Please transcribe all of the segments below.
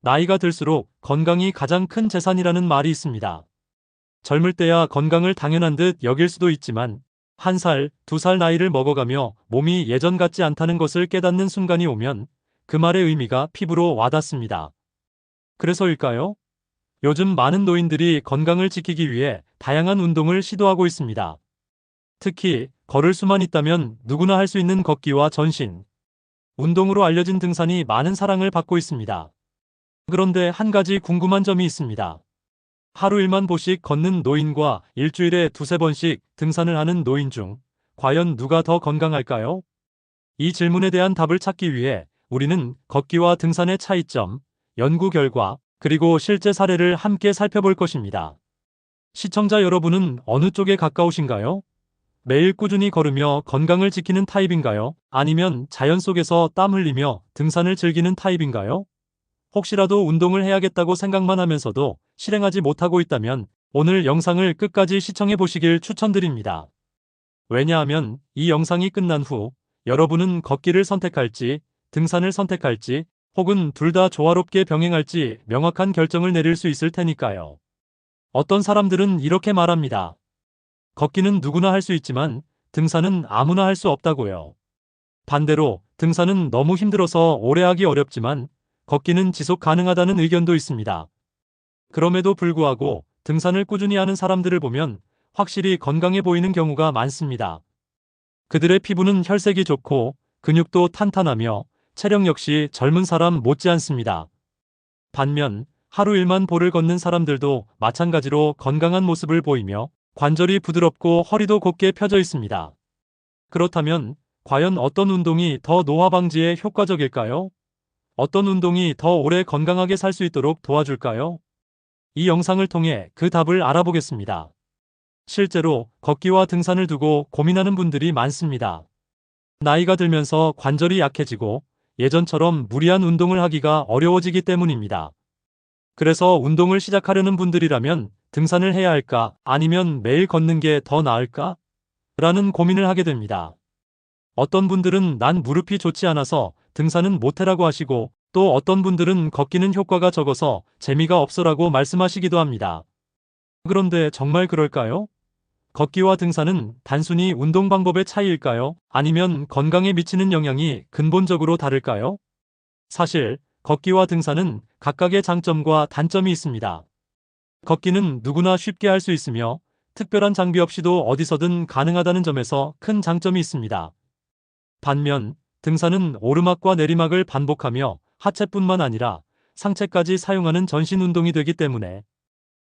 나이가 들수록 건강이 가장 큰 재산이라는 말이 있습니다. 젊을 때야 건강을 당연한 듯 여길 수도 있지만 1살, 2살 나이를 먹어가며 몸이 예전 같지 않다는 것을 깨닫는 순간이 오면 그 말의 의미가 피부로 와닿습니다. 그래서일까요? 요즘 많은 노인들이 건강을 지키기 위해 다양한 운동을 시도하고 있습니다. 특히 걸을 수만 있다면 누구나 할 수 있는 걷기와 전신, 운동으로 알려진 등산이 많은 사랑을 받고 있습니다. 그런데 한 가지 궁금한 점이 있습니다. 하루 1만 보씩 걷는 노인과 일주일에 2~3번씩 등산을 하는 노인 중 과연 누가 더 건강할까요? 이 질문에 대한 답을 찾기 위해 우리는 걷기와 등산의 차이점, 연구 결과, 그리고 실제 사례를 함께 살펴볼 것입니다. 시청자 여러분은 어느 쪽에 가까우신가요? 매일 꾸준히 걸으며 건강을 지키는 타입인가요? 아니면 자연 속에서 땀 흘리며 등산을 즐기는 타입인가요? 혹시라도 운동을 해야겠다고 생각만 하면서도 실행하지 못하고 있다면 오늘 영상을 끝까지 시청해 보시길 추천드립니다. 왜냐하면 이 영상이 끝난 후 여러분은 걷기를 선택할지, 등산을 선택할지, 혹은 둘 다 조화롭게 병행할지 명확한 결정을 내릴 수 있을 테니까요. 어떤 사람들은 이렇게 말합니다. 걷기는 누구나 할 수 있지만 등산은 아무나 할 수 없다고요. 반대로 등산은 너무 힘들어서 오래 하기 어렵지만 걷기는 지속 가능하다는 의견도 있습니다. 그럼에도 불구하고 등산을 꾸준히 하는 사람들을 보면 확실히 건강해 보이는 경우가 많습니다. 그들의 피부는 혈색이 좋고 근육도 탄탄하며 체력 역시 젊은 사람 못지않습니다. 반면 하루 1만 보를 걷는 사람들도 마찬가지로 건강한 모습을 보이며 관절이 부드럽고 허리도 곧게 펴져 있습니다. 그렇다면 과연 어떤 운동이 더 노화 방지에 효과적일까요? 어떤 운동이 더 오래 건강하게 살 수 있도록 도와줄까요? 이 영상을 통해 그 답을 알아보겠습니다. 실제로 걷기와 등산을 두고 고민하는 분들이 많습니다. 나이가 들면서 관절이 약해지고 예전처럼 무리한 운동을 하기가 어려워지기 때문입니다. 그래서 운동을 시작하려는 분들이라면 등산을 해야 할까 아니면 매일 걷는 게 더 나을까? 라는 고민을 하게 됩니다. 어떤 분들은 난 무릎이 좋지 않아서 등산은 못해라고 하시고 또 어떤 분들은 걷기는 효과가 적어서 재미가 없어라고 말씀하시기도 합니다. 그런데 정말 그럴까요? 걷기와 등산은 단순히 운동 방법의 차이일까요? 아니면 건강에 미치는 영향이 근본적으로 다를까요? 사실 걷기와 등산은 각각의 장점과 단점이 있습니다. 걷기는 누구나 쉽게 할 수 있으며 특별한 장비 없이도 어디서든 가능하다는 점에서 큰 장점이 있습니다. 반면 등산은 오르막과 내리막을 반복하며 하체뿐만 아니라 상체까지 사용하는 전신 운동이 되기 때문에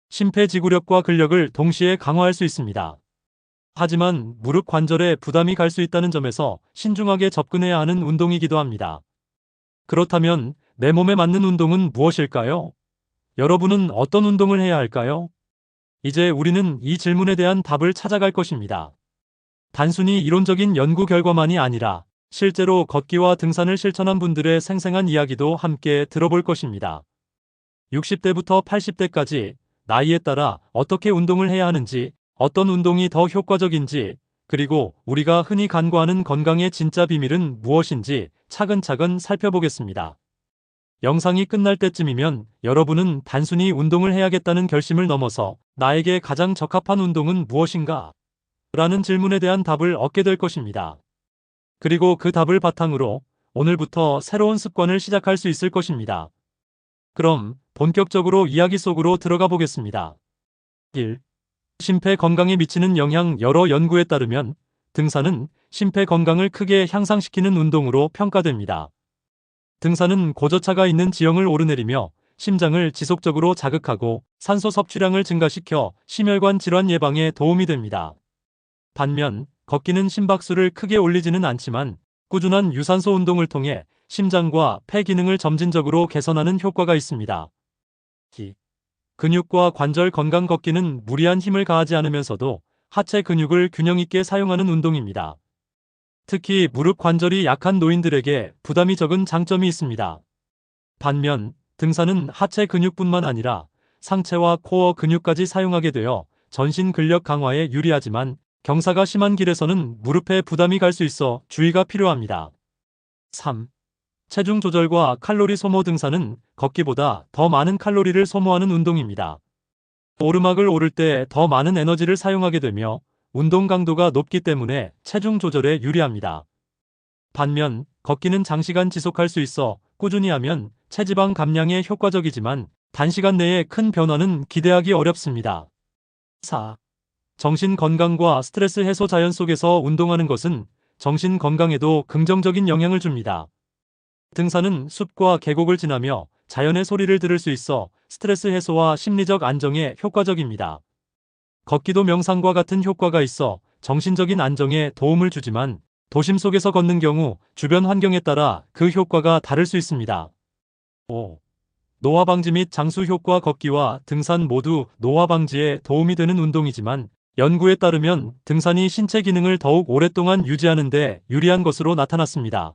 심폐지구력과 근력을 동시에 강화할 수 있습니다. 하지만 무릎 관절에 부담이 갈 수 있다는 점에서 신중하게 접근해야 하는 운동이기도 합니다. 그렇다면 내 몸에 맞는 운동은 무엇일까요? 여러분은 어떤 운동을 해야 할까요? 이제 우리는 이 질문에 대한 답을 찾아갈 것입니다. 단순히 이론적인 연구 결과만이 아니라 실제로 걷기와 등산을 실천한 분들의 생생한 이야기도 함께 들어볼 것입니다. 60대부터 80대까지 나이에 따라 어떻게 운동을 해야 하는지, 어떤 운동이 더 효과적인지, 그리고 우리가 흔히 간과하는 건강의 진짜 비밀은 무엇인지 차근차근 살펴보겠습니다. 영상이 끝날 때쯤이면 여러분은 단순히 운동을 해야겠다는 결심을 넘어서 나에게 가장 적합한 운동은 무엇인가? 라는 질문에 대한 답을 얻게 될 것입니다. 그리고 그 답을 바탕으로 오늘부터 새로운 습관을 시작할 수 있을 것입니다. 그럼 본격적으로 이야기 속으로 들어가 보겠습니다. 1. 심폐 건강에 미치는 영향. 여러 연구에 따르면 등산은 심폐 건강을 크게 향상시키는 운동으로 평가됩니다. 등산은 고저차가 있는 지형을 오르내리며 심장을 지속적으로 자극하고 산소 섭취량을 증가시켜 심혈관 질환 예방에 도움이 됩니다. 반면 걷기는 심박수를 크게 올리지는 않지만 꾸준한 유산소 운동을 통해 심장과 폐 기능을 점진적으로 개선하는 효과가 있습니다. 근육과 관절 건강. 걷기는 무리한 힘을 가하지 않으면서도 하체 근육을 균형 있게 사용하는 운동입니다. 특히 무릎 관절이 약한 노인들에게 부담이 적은 장점이 있습니다. 반면 등산은 하체 근육뿐만 아니라 상체와 코어 근육까지 사용하게 되어 전신 근력 강화에 유리하지만 경사가 심한 길에서는 무릎에 부담이 갈 수 있어 주의가 필요합니다. 3. 체중 조절과 칼로리 소모 등산은 걷기보다 더 많은 칼로리를 소모하는 운동입니다. 오르막을 오를 때 더 많은 에너지를 사용하게 되며 운동 강도가 높기 때문에 체중 조절에 유리합니다. 반면 걷기는 장시간 지속할 수 있어 꾸준히 하면 체지방 감량에 효과적이지만 단시간 내에 큰 변화는 기대하기 어렵습니다. 4. 정신 건강과 스트레스 해소. 자연 속에서 운동하는 것은 정신 건강에도 긍정적인 영향을 줍니다. 등산은 숲과 계곡을 지나며 자연의 소리를 들을 수 있어 스트레스 해소와 심리적 안정에 효과적입니다. 걷기도 명상과 같은 효과가 있어 정신적인 안정에 도움을 주지만 도심 속에서 걷는 경우 주변 환경에 따라 그 효과가 다를 수 있습니다. 5. 노화 방지 및 장수 효과. 걷기와 등산 모두 노화 방지에 도움이 되는 운동이지만 연구에 따르면 등산이 신체 기능을 더욱 오랫동안 유지하는 데 유리한 것으로 나타났습니다.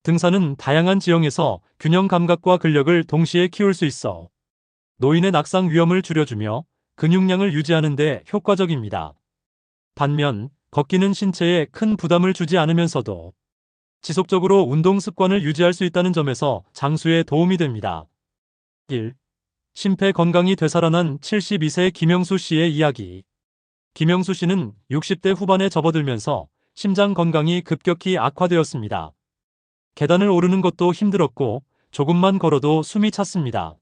등산은 다양한 지형에서 균형 감각과 근력을 동시에 키울 수 있어 노인의 낙상 위험을 줄여주며 근육량을 유지하는 데 효과적입니다. 반면 걷기는 신체에 큰 부담을 주지 않으면서도 지속적으로 운동 습관을 유지할 수 있다는 점에서 장수에 도움이 됩니다. 1. 심폐 건강이 되살아난 72세 김영수 씨의 이야기. 김영수 씨는 60대 후반에 접어들면서 심장 건강이 급격히 악화되었습니다. 계단을 오르는 것도 힘들었고 조금만 걸어도 숨이 찼습니다.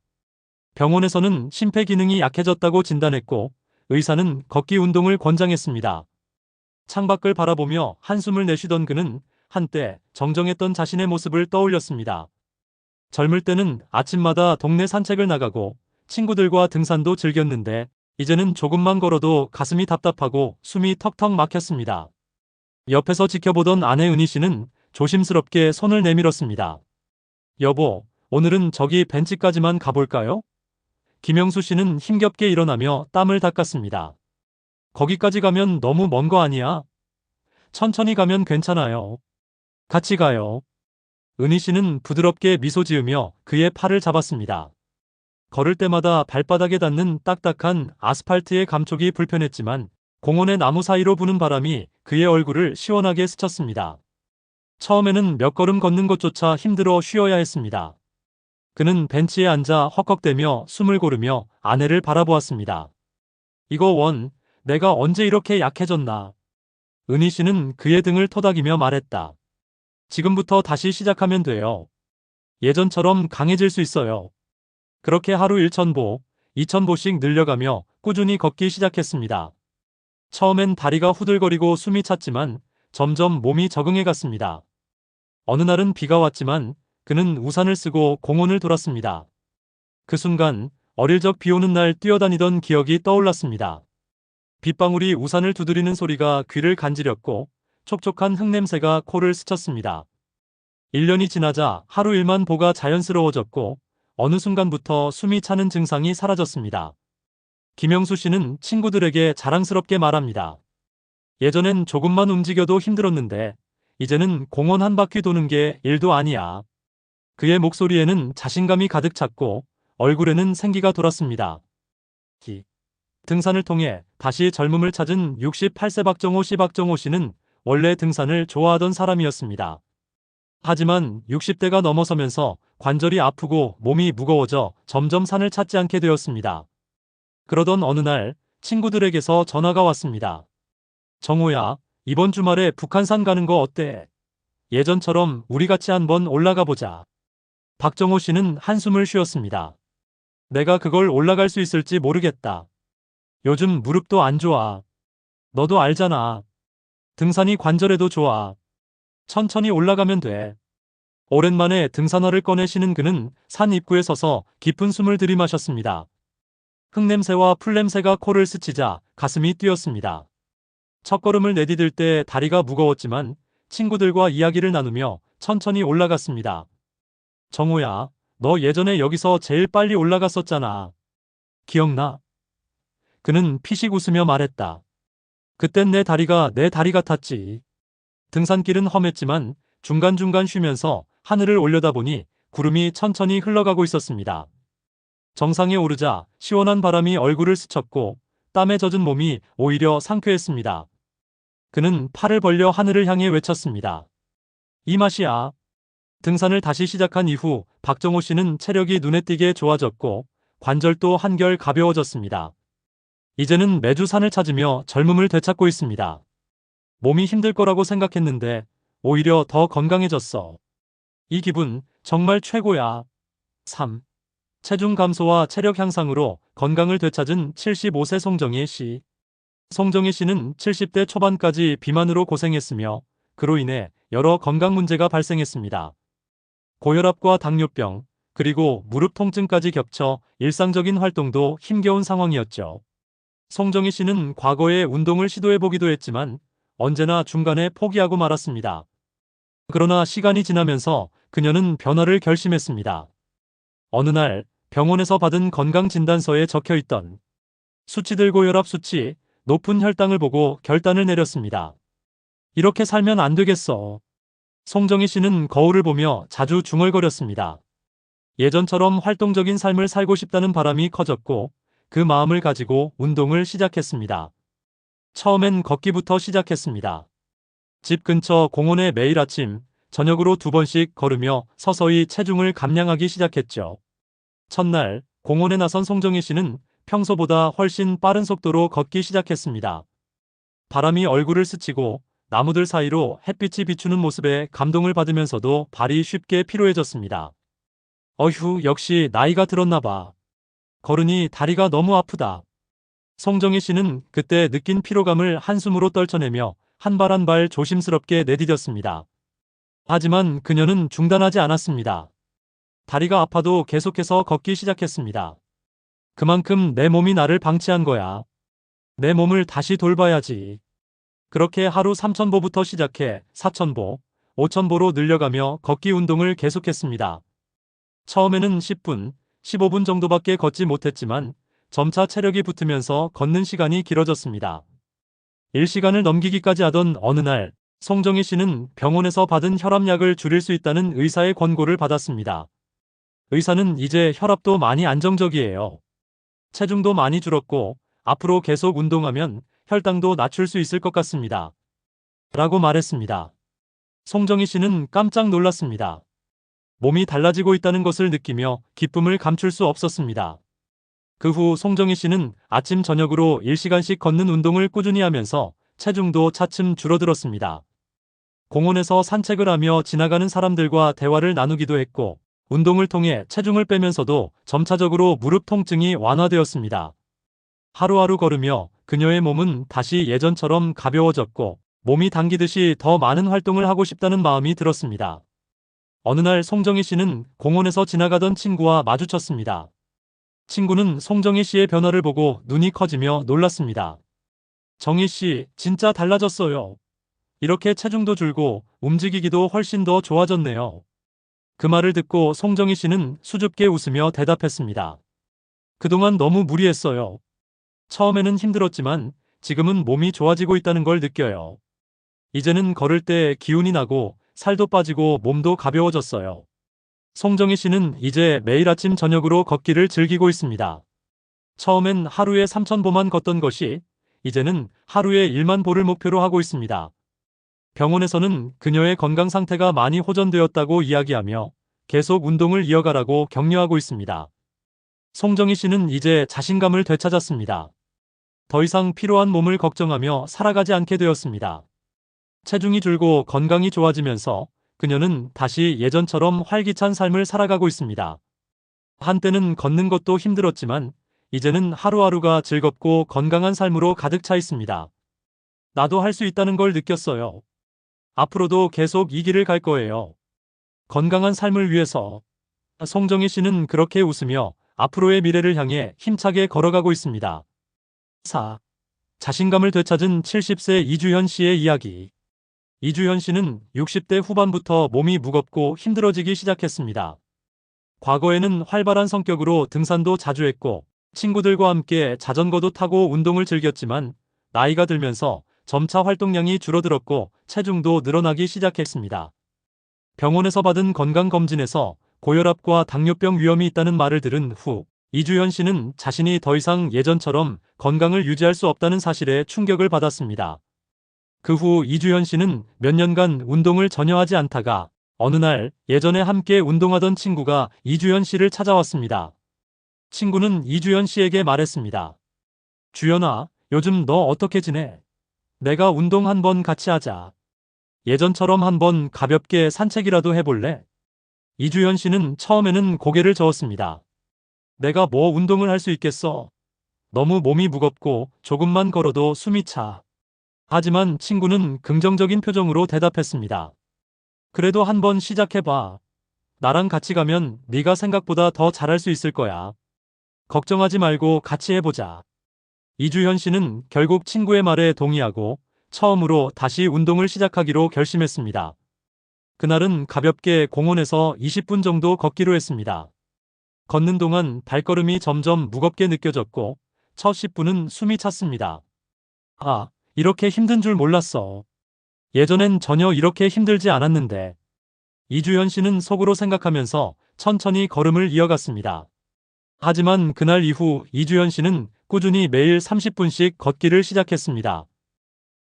병원에서는 심폐 기능이 약해졌다고 진단했고 의사는 걷기 운동을 권장했습니다. 창밖을 바라보며 한숨을 내쉬던 그는 한때 정정했던 자신의 모습을 떠올렸습니다. 젊을 때는 아침마다 동네 산책을 나가고 친구들과 등산도 즐겼는데 이제는 조금만 걸어도 가슴이 답답하고 숨이 턱턱 막혔습니다. 옆에서 지켜보던 아내 은희 씨는 조심스럽게 손을 내밀었습니다. 여보, 오늘은 저기 벤치까지만 가볼까요? 김영수 씨는 힘겹게 일어나며 땀을 닦았습니다. 거기까지 가면 너무 먼 거 아니야? 천천히 가면 괜찮아요. 같이 가요. 은희 씨는 부드럽게 미소 지으며 그의 팔을 잡았습니다. 걸을 때마다 발바닥에 닿는 딱딱한 아스팔트의 감촉이 불편했지만 공원의 나무 사이로 부는 바람이 그의 얼굴을 시원하게 스쳤습니다. 처음에는 몇 걸음 걷는 것조차 힘들어 쉬어야 했습니다. 그는 벤치에 앉아 헉헉대며 숨을 고르며 아내를 바라보았습니다. 이거 원, 내가 언제 이렇게 약해졌나. 은희 씨는 그의 등을 토닥이며 말했다. 지금부터 다시 시작하면 돼요. 예전처럼 강해질 수 있어요. 그렇게 하루 1,000보, 2,000보씩 늘려가며 꾸준히 걷기 시작했습니다. 처음엔 다리가 후들거리고 숨이 찼지만 점점 몸이 적응해 갔습니다. 어느 날은 비가 왔지만 그는 우산을 쓰고 공원을 돌았습니다. 그 순간 어릴 적 비 오는 날 뛰어다니던 기억이 떠올랐습니다. 빗방울이 우산을 두드리는 소리가 귀를 간지렸고 촉촉한 흙냄새가 코를 스쳤습니다. 1년이 지나자 하루 일만 보가 자연스러워졌고 어느 순간부터 숨이 차는 증상이 사라졌습니다. 김영수 씨는 친구들에게 자랑스럽게 말합니다. 예전엔 조금만 움직여도 힘들었는데 이제는 공원 한 바퀴 도는 게 일도 아니야. 그의 목소리에는 자신감이 가득 찼고 얼굴에는 생기가 돌았습니다. 등산을 통해 다시 젊음을 찾은 68세 박정호 씨. 박정호 씨는 원래 등산을 좋아하던 사람이었습니다. 하지만 60대가 넘어서면서 관절이 아프고 몸이 무거워져 점점 산을 찾지 않게 되었습니다. 그러던 어느 날 친구들에게서 전화가 왔습니다. 정호야, 이번 주말에 북한산 가는 거 어때? 예전처럼 우리 같이 한번 올라가 보자. 박정호 씨는 한숨을 쉬었습니다. 내가 그걸 올라갈 수 있을지 모르겠다. 요즘 무릎도 안 좋아. 너도 알잖아. 등산이 관절에도 좋아. 천천히 올라가면 돼. 오랜만에 등산화를 꺼내 신은 그는 산 입구에 서서 깊은 숨을 들이마셨습니다. 흙냄새와 풀냄새가 코를 스치자 가슴이 뛰었습니다. 첫걸음을 내디딜 때 다리가 무거웠지만 친구들과 이야기를 나누며 천천히 올라갔습니다. 정호야, 너 예전에 여기서 제일 빨리 올라갔었잖아. 기억나? 그는 피식 웃으며 말했다. 그땐 내 다리가 내 다리 같았지. 등산길은 험했지만 중간중간 쉬면서 하늘을 올려다보니 구름이 천천히 흘러가고 있었습니다. 정상에 오르자 시원한 바람이 얼굴을 스쳤고 땀에 젖은 몸이 오히려 상쾌했습니다. 그는 팔을 벌려 하늘을 향해 외쳤습니다. 이 맛이야. 등산을 다시 시작한 이후 박정호 씨는 체력이 눈에 띄게 좋아졌고 관절도 한결 가벼워졌습니다. 이제는 매주 산을 찾으며 젊음을 되찾고 있습니다. 몸이 힘들 거라고 생각했는데 오히려 더 건강해졌어. 이 기분 정말 최고야. 3. 체중 감소와 체력 향상으로 건강을 되찾은 75세 송정희 씨. 송정희 씨는 70대 초반까지 비만으로 고생했으며 그로 인해 여러 건강 문제가 발생했습니다. 고혈압과 당뇨병, 그리고 무릎 통증까지 겹쳐 일상적인 활동도 힘겨운 상황이었죠. 송정희 씨는 과거에 운동을 시도해보기도 했지만 언제나 중간에 포기하고 말았습니다. 그러나 시간이 지나면서 그녀는 변화를 결심했습니다. 어느 날 병원에서 받은 건강진단서에 적혀있던 수치들 고혈압 수치, 높은 혈당을 보고 결단을 내렸습니다. 이렇게 살면 안 되겠어. 송정희 씨는 거울을 보며 자주 중얼거렸습니다. 예전처럼 활동적인 삶을 살고 싶다는 바람이 커졌고 그 마음을 가지고 운동을 시작했습니다. 처음엔 걷기부터 시작했습니다. 집 근처 공원에 매일 아침, 저녁으로 2번씩 걸으며 서서히 체중을 감량하기 시작했죠. 첫날 공원에 나선 송정희 씨는 평소보다 훨씬 빠른 속도로 걷기 시작했습니다. 바람이 얼굴을 스치고 나무들 사이로 햇빛이 비추는 모습에 감동을 받으면서도 발이 쉽게 피로해졌습니다. 어휴, 역시 나이가 들었나 봐. 걸으니 다리가 너무 아프다. 송정희 씨는 그때 느낀 피로감을 한숨으로 떨쳐내며 한 발 한 발 조심스럽게 내디뎠습니다. 하지만 그녀는 중단하지 않았습니다. 다리가 아파도 계속해서 걷기 시작했습니다. 그만큼 내 몸이 나를 방치한 거야. 내 몸을 다시 돌봐야지. 그렇게 하루 3,000보부터 시작해 4,000보, 5,000보로 늘려가며 걷기 운동을 계속했습니다. 처음에는 10분, 15분 정도밖에 걷지 못했지만 점차 체력이 붙으면서 걷는 시간이 길어졌습니다. 1시간을 넘기기까지 하던 어느 날 송정희 씨는 병원에서 받은 혈압약을 줄일 수 있다는 의사의 권고를 받았습니다. 의사는 이제 혈압도 많이 안정적이에요. 체중도 많이 줄었고 앞으로 계속 운동하면 혈당도 낮출 수 있을 것 같습니다. 라고 말했습니다. 송정희 씨는 깜짝 놀랐습니다. 몸이 달라지고 있다는 것을 느끼며 기쁨을 감출 수 없었습니다. 그 후 송정희 씨는 아침 저녁으로 1시간씩 걷는 운동을 꾸준히 하면서 체중도 차츰 줄어들었습니다. 공원에서 산책을 하며 지나가는 사람들과 대화를 나누기도 했고 운동을 통해 체중을 빼면서도 점차적으로 무릎 통증이 완화되었습니다. 하루하루 걸으며 그녀의 몸은 다시 예전처럼 가벼워졌고 몸이 당기듯이 더 많은 활동을 하고 싶다는 마음이 들었습니다. 어느 날 송정희 씨는 공원에서 지나가던 친구와 마주쳤습니다. 친구는 송정희 씨의 변화를 보고 눈이 커지며 놀랐습니다. 정희 씨, 진짜 달라졌어요. 이렇게 체중도 줄고 움직이기도 훨씬 더 좋아졌네요. 그 말을 듣고 송정희 씨는 수줍게 웃으며 대답했습니다. 그동안 너무 무리했어요. 처음에는 힘들었지만 지금은 몸이 좋아지고 있다는 걸 느껴요. 이제는 걸을 때 기운이 나고 살도 빠지고 몸도 가벼워졌어요. 송정희 씨는 이제 매일 아침 저녁으로 걷기를 즐기고 있습니다. 처음엔 하루에 3,000보만 걷던 것이 이제는 하루에 1만 보를 목표로 하고 있습니다. 병원에서는 그녀의 건강 상태가 많이 호전되었다고 이야기하며 계속 운동을 이어가라고 격려하고 있습니다. 송정희 씨는 이제 자신감을 되찾았습니다. 더 이상 피로한 몸을 걱정하며 살아가지 않게 되었습니다. 체중이 줄고 건강이 좋아지면서 그녀는 다시 예전처럼 활기찬 삶을 살아가고 있습니다. 한때는 걷는 것도 힘들었지만 이제는 하루하루가 즐겁고 건강한 삶으로 가득 차 있습니다. 나도 할 수 있다는 걸 느꼈어요. 앞으로도 계속 이 길을 갈 거예요. 건강한 삶을 위해서. 송정희 씨는 그렇게 웃으며 앞으로의 미래를 향해 힘차게 걸어가고 있습니다. 4. 자신감을 되찾은 70세 이주현 씨의 이야기. 이주현 씨는 60대 후반부터 몸이 무겁고 힘들어지기 시작했습니다. 과거에는 활발한 성격으로 등산도 자주 했고 친구들과 함께 자전거도 타고 운동을 즐겼지만 나이가 들면서 점차 활동량이 줄어들었고 체중도 늘어나기 시작했습니다. 병원에서 받은 건강검진에서 고혈압과 당뇨병 위험이 있다는 말을 들은 후 이주현 씨는 자신이 더 이상 예전처럼 건강을 유지할 수 없다는 사실에 충격을 받았습니다. 그 후 이주현 씨는 몇 년간 운동을 전혀 하지 않다가 어느 날 예전에 함께 운동하던 친구가 이주연 씨를 찾아왔습니다. 친구는 이주연 씨에게 말했습니다. 주연아, 요즘 너 어떻게 지내? 내가 운동 한번 같이 하자. 예전처럼 한번 가볍게 산책이라도 해볼래? 이주연 씨는 처음에는 고개를 저었습니다. 내가 뭐 운동을 할 수 있겠어? 너무 몸이 무겁고 조금만 걸어도 숨이 차. 하지만 친구는 긍정적인 표정으로 대답했습니다. 그래도 한번 시작해봐. 나랑 같이 가면 네가 생각보다 더 잘할 수 있을 거야. 걱정하지 말고 같이 해보자. 이주현 씨는 결국 친구의 말에 동의하고 처음으로 다시 운동을 시작하기로 결심했습니다. 그날은 가볍게 공원에서 20분 정도 걷기로 했습니다. 걷는 동안 발걸음이 점점 무겁게 느껴졌고 첫 10분은 숨이 찼습니다. 아, 이렇게 힘든 줄 몰랐어. 예전엔 전혀 이렇게 힘들지 않았는데. 이주현 씨는 속으로 생각하면서 천천히 걸음을 이어갔습니다. 하지만 그날 이후 이주현 씨는 꾸준히 매일 30분씩 걷기를 시작했습니다.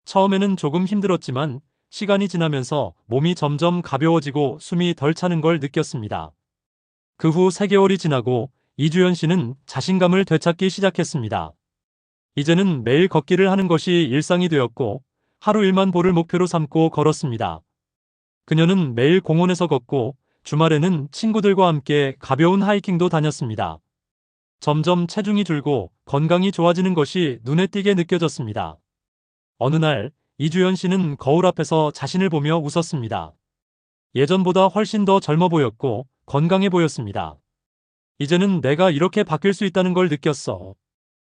처음에는 조금 힘들었지만 시간이 지나면서 몸이 점점 가벼워지고 숨이 덜 차는 걸 느꼈습니다. 그 후 3개월이 지나고 이주현 씨는 자신감을 되찾기 시작했습니다. 이제는 매일 걷기를 하는 것이 일상이 되었고 하루 1만 보를 목표로 삼고 걸었습니다. 그녀는 매일 공원에서 걷고 주말에는 친구들과 함께 가벼운 하이킹도 다녔습니다. 점점 체중이 줄고 건강이 좋아지는 것이 눈에 띄게 느껴졌습니다. 어느 날 이주연 씨는 거울 앞에서 자신을 보며 웃었습니다. 예전보다 훨씬 더 젊어 보였고 건강해 보였습니다. 이제는 내가 이렇게 바뀔 수 있다는 걸 느꼈어.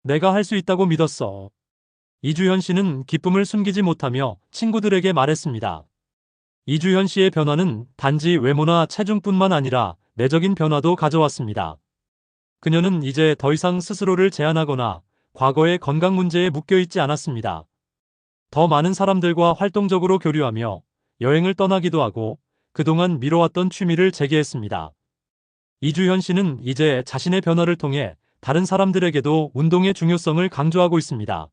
내가 할 수 있다고 믿었어. 이주연 씨는 기쁨을 숨기지 못하며 친구들에게 말했습니다. 이주연 씨의 변화는 단지 외모나 체중뿐만 아니라 내적인 변화도 가져왔습니다. 그녀는 이제 더 이상 스스로를 제한하거나 과거의 건강 문제에 묶여있지 않았습니다. 더 많은 사람들과 활동적으로 교류하며 여행을 떠나기도 하고 그동안 미뤄왔던 취미를 재개했습니다. 이주현 씨는 이제 자신의 변화를 통해 다른 사람들에게도 운동의 중요성을 강조하고 있습니다.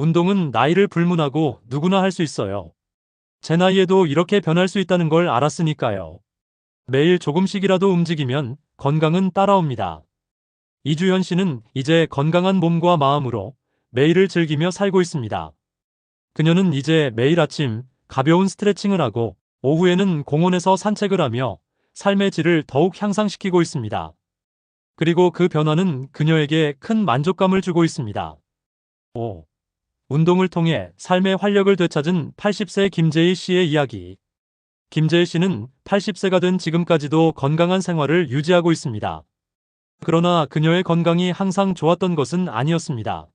운동은 나이를 불문하고 누구나 할 수 있어요. 제 나이에도 이렇게 변할 수 있다는 걸 알았으니까요. 매일 조금씩이라도 움직이면 건강은 따라옵니다. 이주현 씨는 이제 건강한 몸과 마음으로 매일을 즐기며 살고 있습니다. 그녀는 이제 매일 아침 가벼운 스트레칭을 하고 오후에는 공원에서 산책을 하며 삶의 질을 더욱 향상시키고 있습니다. 그리고 그 변화는 그녀에게 큰 만족감을 주고 있습니다. 5. 운동을 통해 삶의 활력을 되찾은 80세 김재희 씨의 이야기. 김재희 씨는 80세가 된 지금까지도 건강한 생활을 유지하고 있습니다. 그러나 그녀의 건강이 항상 좋았던 것은 아니었습니다.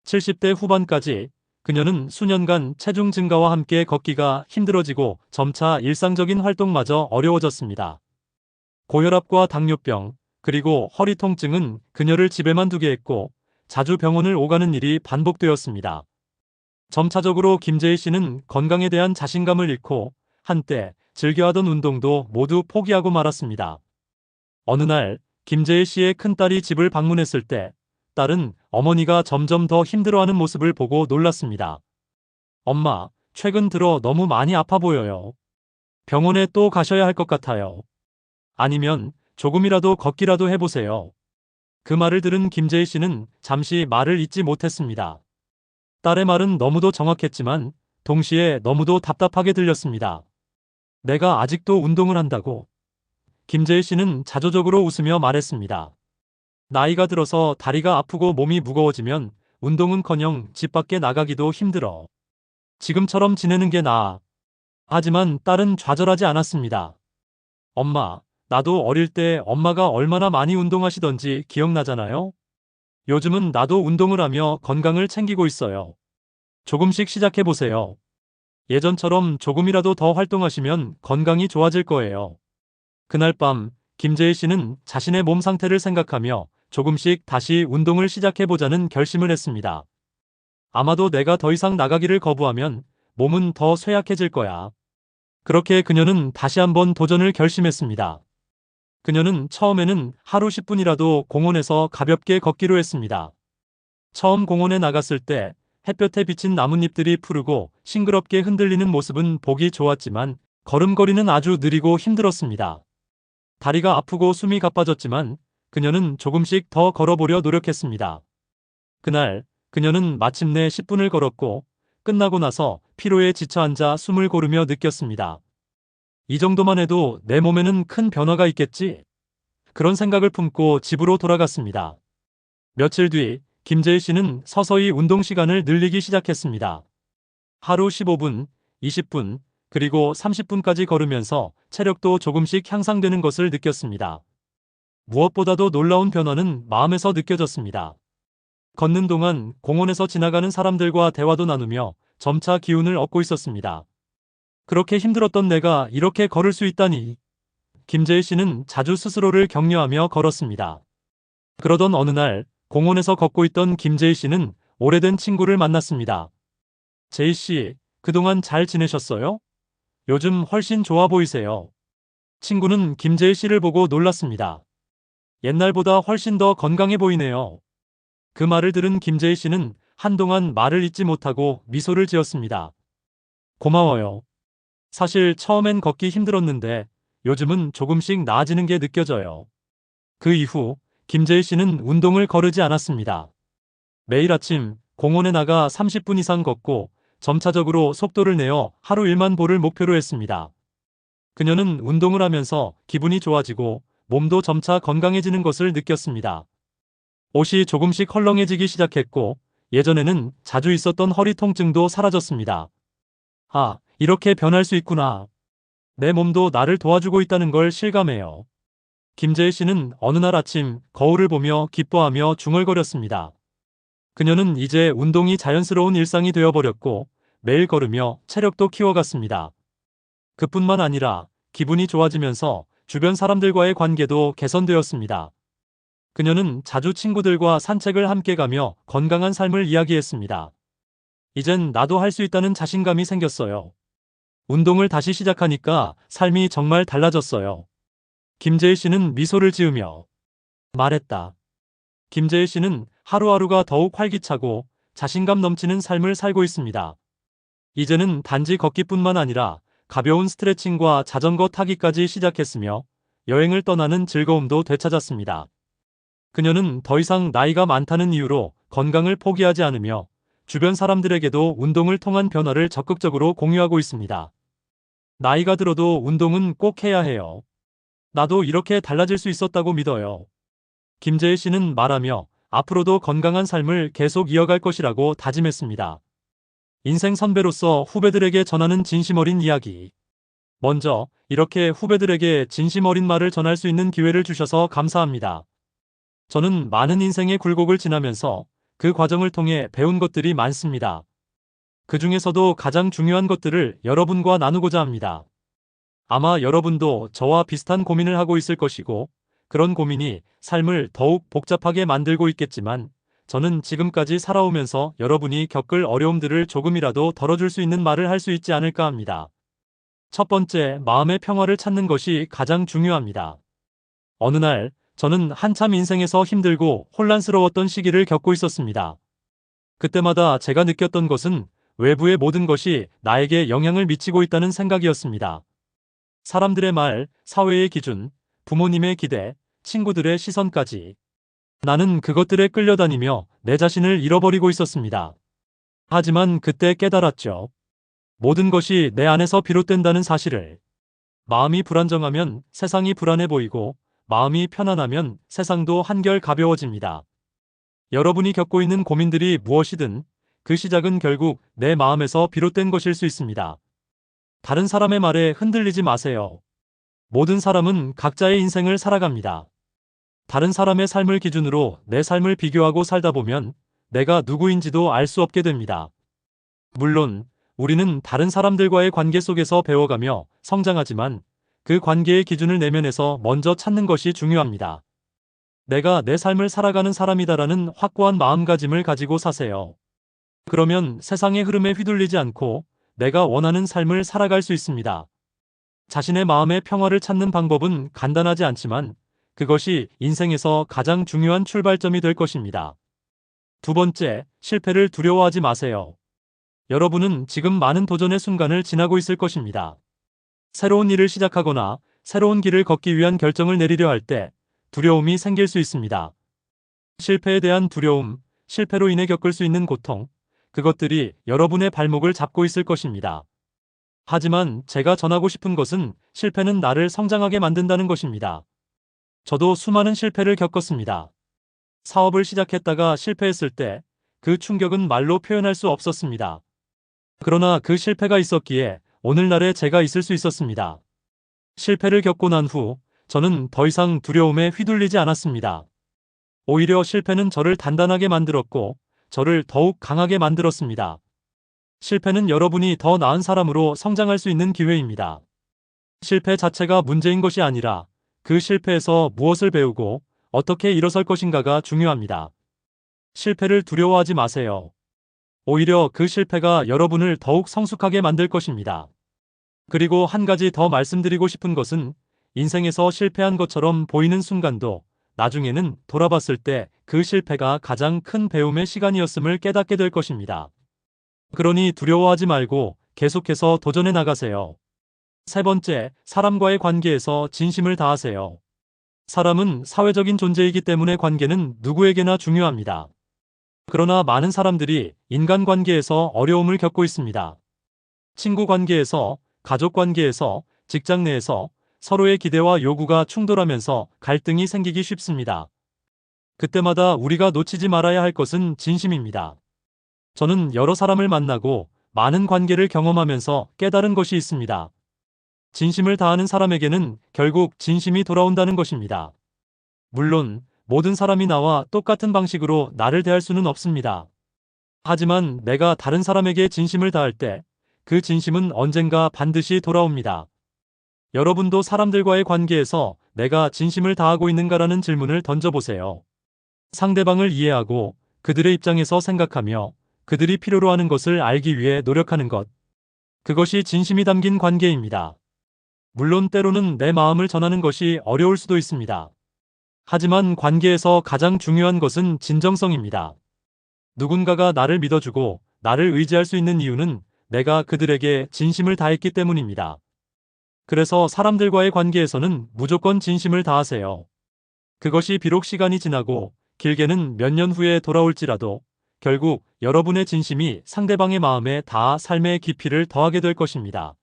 70대 후반까지 그녀는 수년간 체중 증가와 함께 걷기가 힘들어지고 점차 일상적인 활동마저 어려워졌습니다. 고혈압과 당뇨병, 그리고 허리 통증은 그녀를 집에만 두게 했고 자주 병원을 오가는 일이 반복되었습니다. 점차적으로 김재희 씨는 건강에 대한 자신감을 잃고 한때 즐겨하던 운동도 모두 포기하고 말았습니다. 어느 날 김재희 씨의 큰딸이 집을 방문했을 때 딸은 어머니가 점점 더 힘들어하는 모습을 보고 놀랐습니다. 엄마, 최근 들어 너무 많이 아파 보여요. 병원에 또 가셔야 할 것 같아요. 아니면 조금이라도 걷기라도 해보세요. 그 말을 들은 김재희 씨는 잠시 말을 잇지 못했습니다. 딸의 말은 너무도 정확했지만 동시에 너무도 답답하게 들렸습니다. 내가 아직도 운동을 한다고? 김재희 씨는 자조적으로 웃으며 말했습니다. 나이가 들어서 다리가 아프고 몸이 무거워지면 운동은커녕 집 밖에 나가기도 힘들어. 지금처럼 지내는 게 나아. 하지만 딸은 좌절하지 않았습니다. 엄마, 나도 어릴 때 엄마가 얼마나 많이 운동하시던지 기억나잖아요? 요즘은 나도 운동을 하며 건강을 챙기고 있어요. 조금씩 시작해보세요. 예전처럼 조금이라도 더 활동하시면 건강이 좋아질 거예요. 그날 밤 김재희 씨는 자신의 몸 상태를 생각하며 조금씩 다시 운동을 시작해보자는 결심을 했습니다. 아마도 내가 더 이상 나가기를 거부하면 몸은 더 쇠약해질 거야. 그렇게 그녀는 다시 한번 도전을 결심했습니다. 그녀는 처음에는 하루 10분이라도 공원에서 가볍게 걷기로 했습니다. 처음 공원에 나갔을 때 햇볕에 비친 나뭇잎들이 푸르고 싱그럽게 흔들리는 모습은 보기 좋았지만 걸음걸이는 아주 느리고 힘들었습니다. 다리가 아프고 숨이 가빠졌지만 그녀는 조금씩 더 걸어보려 노력했습니다. 그날 그녀는 마침내 10분을 걸었고 끝나고 나서 피로에 지쳐 앉아 숨을 고르며 느꼈습니다. 이 정도만 해도 내 몸에는 큰 변화가 있겠지? 그런 생각을 품고 집으로 돌아갔습니다. 며칠 뒤 김재희 씨는 서서히 운동 시간을 늘리기 시작했습니다. 하루 15분, 20분, 그리고 30분까지 걸으면서 체력도 조금씩 향상되는 것을 느꼈습니다. 무엇보다도 놀라운 변화는 마음에서 느껴졌습니다. 걷는 동안 공원에서 지나가는 사람들과 대화도 나누며 점차 기운을 얻고 있었습니다. 그렇게 힘들었던 내가 이렇게 걸을 수 있다니. 김재희 씨는 자주 스스로를 격려하며 걸었습니다. 그러던 어느 날 공원에서 걷고 있던 김재희 씨는 오래된 친구를 만났습니다. 재희 씨, 그동안 잘 지내셨어요? 요즘 훨씬 좋아 보이세요. 친구는 김재희 씨를 보고 놀랐습니다. 옛날보다 훨씬 더 건강해 보이네요. 그 말을 들은 김재희 씨는 한동안 말을 잇지 못하고 미소를 지었습니다. 고마워요. 사실 처음엔 걷기 힘들었는데 요즘은 조금씩 나아지는 게 느껴져요. 그 이후 김재희 씨는 운동을 거르지 않았습니다. 매일 아침 공원에 나가 30분 이상 걷고 점차적으로 속도를 내어 하루 1만 보를 목표로 했습니다. 그녀는 운동을 하면서 기분이 좋아지고 몸도 점차 건강해지는 것을 느꼈습니다. 옷이 조금씩 헐렁해지기 시작했고 예전에는 자주 있었던 허리 통증도 사라졌습니다. 아, 이렇게 변할 수 있구나. 내 몸도 나를 도와주고 있다는 걸 실감해요. 김재희 씨는 어느 날 아침 거울을 보며 기뻐하며 중얼거렸습니다. 그녀는 이제 운동이 자연스러운 일상이 되어버렸고 매일 걸으며 체력도 키워갔습니다. 그뿐만 아니라 기분이 좋아지면서 주변 사람들과의 관계도 개선되었습니다. 그녀는 자주 친구들과 산책을 함께 가며 건강한 삶을 이야기했습니다. 이젠 나도 할 수 있다는 자신감이 생겼어요. 운동을 다시 시작하니까 삶이 정말 달라졌어요. 김재희 씨는 미소를 지으며 말했다. 김재희 씨는 하루하루가 더욱 활기차고 자신감 넘치는 삶을 살고 있습니다. 이제는 단지 걷기뿐만 아니라 가벼운 스트레칭과 자전거 타기까지 시작했으며 여행을 떠나는 즐거움도 되찾았습니다. 그녀는 더 이상 나이가 많다는 이유로 건강을 포기하지 않으며 주변 사람들에게도 운동을 통한 변화를 적극적으로 공유하고 있습니다. 나이가 들어도 운동은 꼭 해야 해요. 나도 이렇게 달라질 수 있었다고 믿어요. 김재희 씨는 말하며 앞으로도 건강한 삶을 계속 이어갈 것이라고 다짐했습니다. 인생 선배로서 후배들에게 전하는 진심 어린 이야기. 먼저 이렇게 후배들에게 진심 어린 말을 전할 수 있는 기회를 주셔서 감사합니다. 저는 많은 인생의 굴곡을 지나면서 그 과정을 통해 배운 것들이 많습니다. 그 중에서도 가장 중요한 것들을 여러분과 나누고자 합니다. 아마 여러분도 저와 비슷한 고민을 하고 있을 것이고 그런 고민이 삶을 더욱 복잡하게 만들고 있겠지만 저는 지금까지 살아오면서 여러분이 겪을 어려움들을 조금이라도 덜어줄 수 있는 말을 할 수 있지 않을까 합니다. 첫 번째, 마음의 평화를 찾는 것이 가장 중요합니다. 어느 날 저는 한참 인생에서 힘들고 혼란스러웠던 시기를 겪고 있었습니다. 그때마다 제가 느꼈던 것은 외부의 모든 것이 나에게 영향을 미치고 있다는 생각이었습니다. 사람들의 말, 사회의 기준, 부모님의 기대, 친구들의 시선까지. 나는 그것들에 끌려다니며 내 자신을 잃어버리고 있었습니다. 하지만 그때 깨달았죠. 모든 것이 내 안에서 비롯된다는 사실을. 마음이 불안정하면 세상이 불안해 보이고 마음이 편안하면 세상도 한결 가벼워집니다. 여러분이 겪고 있는 고민들이 무엇이든 그 시작은 결국 내 마음에서 비롯된 것일 수 있습니다. 다른 사람의 말에 흔들리지 마세요. 모든 사람은 각자의 인생을 살아갑니다. 다른 사람의 삶을 기준으로 내 삶을 비교하고 살다 보면 내가 누구인지도 알 수 없게 됩니다. 물론 우리는 다른 사람들과의 관계 속에서 배워가며 성장하지만 그 관계의 기준을 내면에서 먼저 찾는 것이 중요합니다. 내가 내 삶을 살아가는 사람이다라는 확고한 마음가짐을 가지고 사세요. 그러면 세상의 흐름에 휘둘리지 않고 내가 원하는 삶을 살아갈 수 있습니다. 자신의 마음의 평화를 찾는 방법은 간단하지 않지만 그것이 인생에서 가장 중요한 출발점이 될 것입니다. 두 번째, 실패를 두려워하지 마세요. 여러분은 지금 많은 도전의 순간을 지나고 있을 것입니다. 새로운 일을 시작하거나 새로운 길을 걷기 위한 결정을 내리려 할 때 두려움이 생길 수 있습니다. 실패에 대한 두려움, 실패로 인해 겪을 수 있는 고통, 그것들이 여러분의 발목을 잡고 있을 것입니다. 하지만 제가 전하고 싶은 것은 실패는 나를 성장하게 만든다는 것입니다. 저도 수많은 실패를 겪었습니다. 사업을 시작했다가 실패했을 때 그 충격은 말로 표현할 수 없었습니다. 그러나 그 실패가 있었기에 오늘날의 제가 있을 수 있었습니다. 실패를 겪고 난 후 저는 더 이상 두려움에 휘둘리지 않았습니다. 오히려 실패는 저를 단단하게 만들었고 저를 더욱 강하게 만들었습니다. 실패는 여러분이 더 나은 사람으로 성장할 수 있는 기회입니다. 실패 자체가 문제인 것이 아니라 그 실패에서 무엇을 배우고 어떻게 일어설 것인가가 중요합니다. 실패를 두려워하지 마세요. 오히려 그 실패가 여러분을 더욱 성숙하게 만들 것입니다. 그리고 한 가지 더 말씀드리고 싶은 것은 인생에서 실패한 것처럼 보이는 순간도 나중에는 돌아봤을 때 그 실패가 가장 큰 배움의 시간이었음을 깨닫게 될 것입니다. 그러니 두려워하지 말고 계속해서 도전해 나가세요. 세 번째, 사람과의 관계에서 진심을 다하세요. 사람은 사회적인 존재이기 때문에 관계는 누구에게나 중요합니다. 그러나 많은 사람들이 인간관계에서 어려움을 겪고 있습니다. 친구 관계에서, 가족 관계에서, 직장 내에서 서로의 기대와 요구가 충돌하면서 갈등이 생기기 쉽습니다. 그때마다 우리가 놓치지 말아야 할 것은 진심입니다. 저는 여러 사람을 만나고 많은 관계를 경험하면서 깨달은 것이 있습니다. 진심을 다하는 사람에게는 결국 진심이 돌아온다는 것입니다. 물론 모든 사람이 나와 똑같은 방식으로 나를 대할 수는 없습니다. 하지만 내가 다른 사람에게 진심을 다할 때 그 진심은 언젠가 반드시 돌아옵니다. 여러분도 사람들과의 관계에서 내가 진심을 다하고 있는가라는 질문을 던져보세요. 상대방을 이해하고 그들의 입장에서 생각하며 그들이 필요로 하는 것을 알기 위해 노력하는 것. 그것이 진심이 담긴 관계입니다. 물론 때로는 내 마음을 전하는 것이 어려울 수도 있습니다. 하지만 관계에서 가장 중요한 것은 진정성입니다. 누군가가 나를 믿어주고 나를 의지할 수 있는 이유는 내가 그들에게 진심을 다했기 때문입니다. 그래서 사람들과의 관계에서는 무조건 진심을 다하세요. 그것이 비록 시간이 지나고 길게는 몇 년 후에 돌아올지라도 결국 여러분의 진심이 상대방의 마음에 닿아 삶의 깊이를 더하게 될 것입니다.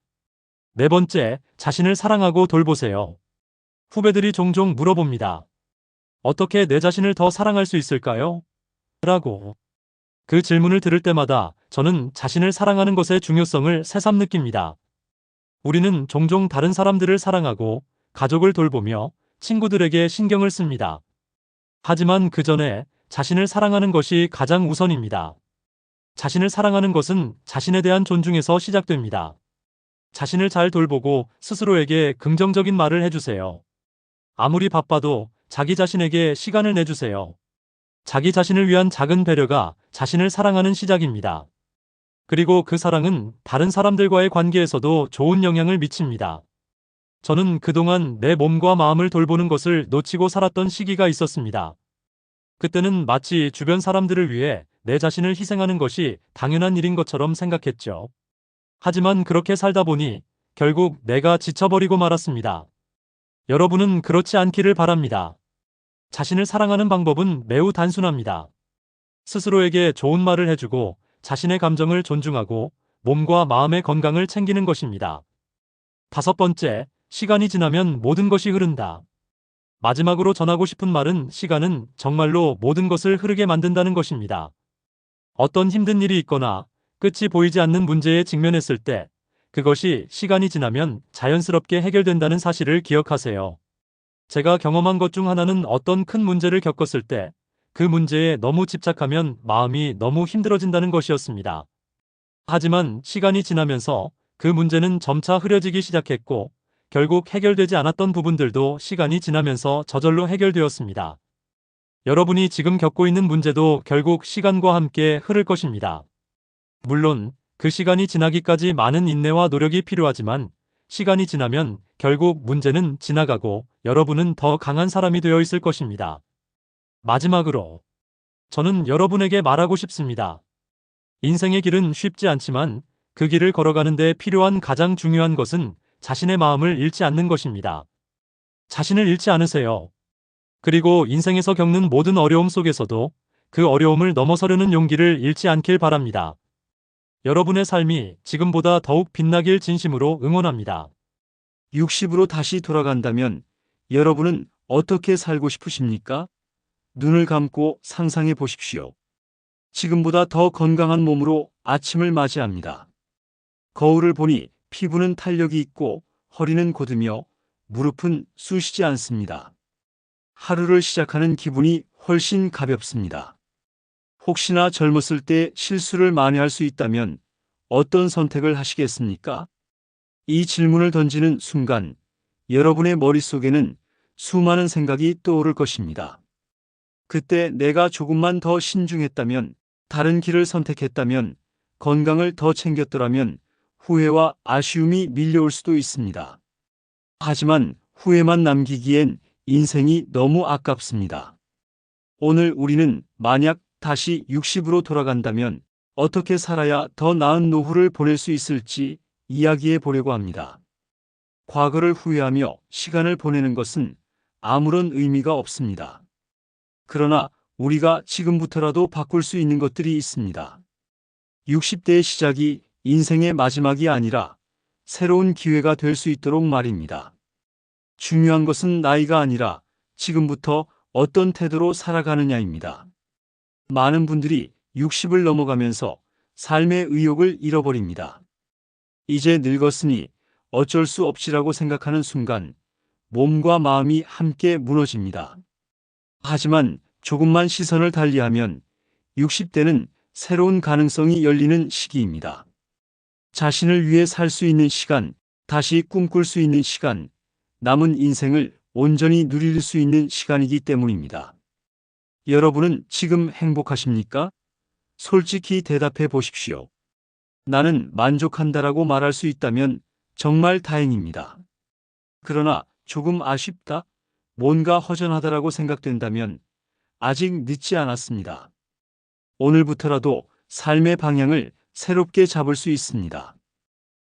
네 번째, 자신을 사랑하고 돌보세요. 후배들이 종종 물어봅니다. 어떻게 내 자신을 더 사랑할 수 있을까요? 라고. 그 질문을 들을 때마다 저는 자신을 사랑하는 것의 중요성을 새삼 느낍니다. 우리는 종종 다른 사람들을 사랑하고 가족을 돌보며 친구들에게 신경을 씁니다. 하지만 그 전에 자신을 사랑하는 것이 가장 우선입니다. 자신을 사랑하는 것은 자신에 대한 존중에서 시작됩니다. 자신을 잘 돌보고 스스로에게 긍정적인 말을 해주세요. 아무리 바빠도 자기 자신에게 시간을 내주세요. 자기 자신을 위한 작은 배려가 자신을 사랑하는 시작입니다. 그리고 그 사랑은 다른 사람들과의 관계에서도 좋은 영향을 미칩니다. 저는 그동안 내 몸과 마음을 돌보는 것을 놓치고 살았던 시기가 있었습니다. 그때는 마치 주변 사람들을 위해 내 자신을 희생하는 것이 당연한 일인 것처럼 생각했죠. 하지만 그렇게 살다 보니 결국 내가 지쳐버리고 말았습니다. 여러분은 그렇지 않기를 바랍니다. 자신을 사랑하는 방법은 매우 단순합니다. 스스로에게 좋은 말을 해주고 자신의 감정을 존중하고 몸과 마음의 건강을 챙기는 것입니다. 다섯 번째, 시간이 지나면 모든 것이 흐른다. 마지막으로 전하고 싶은 말은 시간은 정말로 모든 것을 흐르게 만든다는 것입니다. 어떤 힘든 일이 있거나 끝이 보이지 않는 문제에 직면했을 때 그것이 시간이 지나면 자연스럽게 해결된다는 사실을 기억하세요. 제가 경험한 것 중 하나는 어떤 큰 문제를 겪었을 때 그 문제에 너무 집착하면 마음이 너무 힘들어진다는 것이었습니다. 하지만 시간이 지나면서 그 문제는 점차 흐려지기 시작했고 결국 해결되지 않았던 부분들도 시간이 지나면서 저절로 해결되었습니다. 여러분이 지금 겪고 있는 문제도 결국 시간과 함께 흐를 것입니다. 물론 그 시간이 지나기까지 많은 인내와 노력이 필요하지만 시간이 지나면 결국 문제는 지나가고 여러분은 더 강한 사람이 되어 있을 것입니다. 마지막으로 저는 여러분에게 말하고 싶습니다. 인생의 길은 쉽지 않지만 그 길을 걸어가는 데 필요한 가장 중요한 것은 자신의 마음을 잃지 않는 것입니다. 자신을 잃지 않으세요. 그리고 인생에서 겪는 모든 어려움 속에서도 그 어려움을 넘어서려는 용기를 잃지 않길 바랍니다. 여러분의 삶이 지금보다 더욱 빛나길 진심으로 응원합니다. 60으로 다시 돌아간다면 여러분은 어떻게 살고 싶으십니까? 눈을 감고 상상해 보십시오. 지금보다 더 건강한 몸으로 아침을 맞이합니다. 거울을 보니 피부는 탄력이 있고 허리는 곧으며 무릎은 쑤시지 않습니다. 하루를 시작하는 기분이 훨씬 가볍습니다. 혹시나 젊었을 때 실수를 만회할 수 있다면 어떤 선택을 하시겠습니까? 이 질문을 던지는 순간 여러분의 머릿속에는 수많은 생각이 떠오를 것입니다. 그때 내가 조금만 더 신중했다면, 다른 길을 선택했다면, 건강을 더 챙겼더라면 후회와 아쉬움이 밀려올 수도 있습니다. 하지만 후회만 남기기엔 인생이 너무 아깝습니다. 오늘 우리는 만약 다시 60으로 돌아간다면 어떻게 살아야 더 나은 노후를 보낼 수 있을지 이야기해 보려고 합니다. 과거를 후회하며 시간을 보내는 것은 아무런 의미가 없습니다. 그러나 우리가 지금부터라도 바꿀 수 있는 것들이 있습니다. 60대의 시작이 인생의 마지막이 아니라 새로운 기회가 될 수 있도록 말입니다. 중요한 것은 나이가 아니라 지금부터 어떤 태도로 살아가느냐입니다. 많은 분들이 60을 넘어가면서 삶의 의욕을 잃어버립니다. 이제 늙었으니 어쩔 수 없지라고 생각하는 순간 몸과 마음이 함께 무너집니다. 하지만 조금만 시선을 달리하면 60대는 새로운 가능성이 열리는 시기입니다. 자신을 위해 살 수 있는 시간, 다시 꿈꿀 수 있는 시간, 남은 인생을 온전히 누릴 수 있는 시간이기 때문입니다. 여러분은 지금 행복하십니까? 솔직히 대답해 보십시오. 나는 만족한다라고 말할 수 있다면 정말 다행입니다. 그러나 조금 아쉽다, 뭔가 허전하다라고 생각된다면 아직 늦지 않았습니다. 오늘부터라도 삶의 방향을 새롭게 잡을 수 있습니다.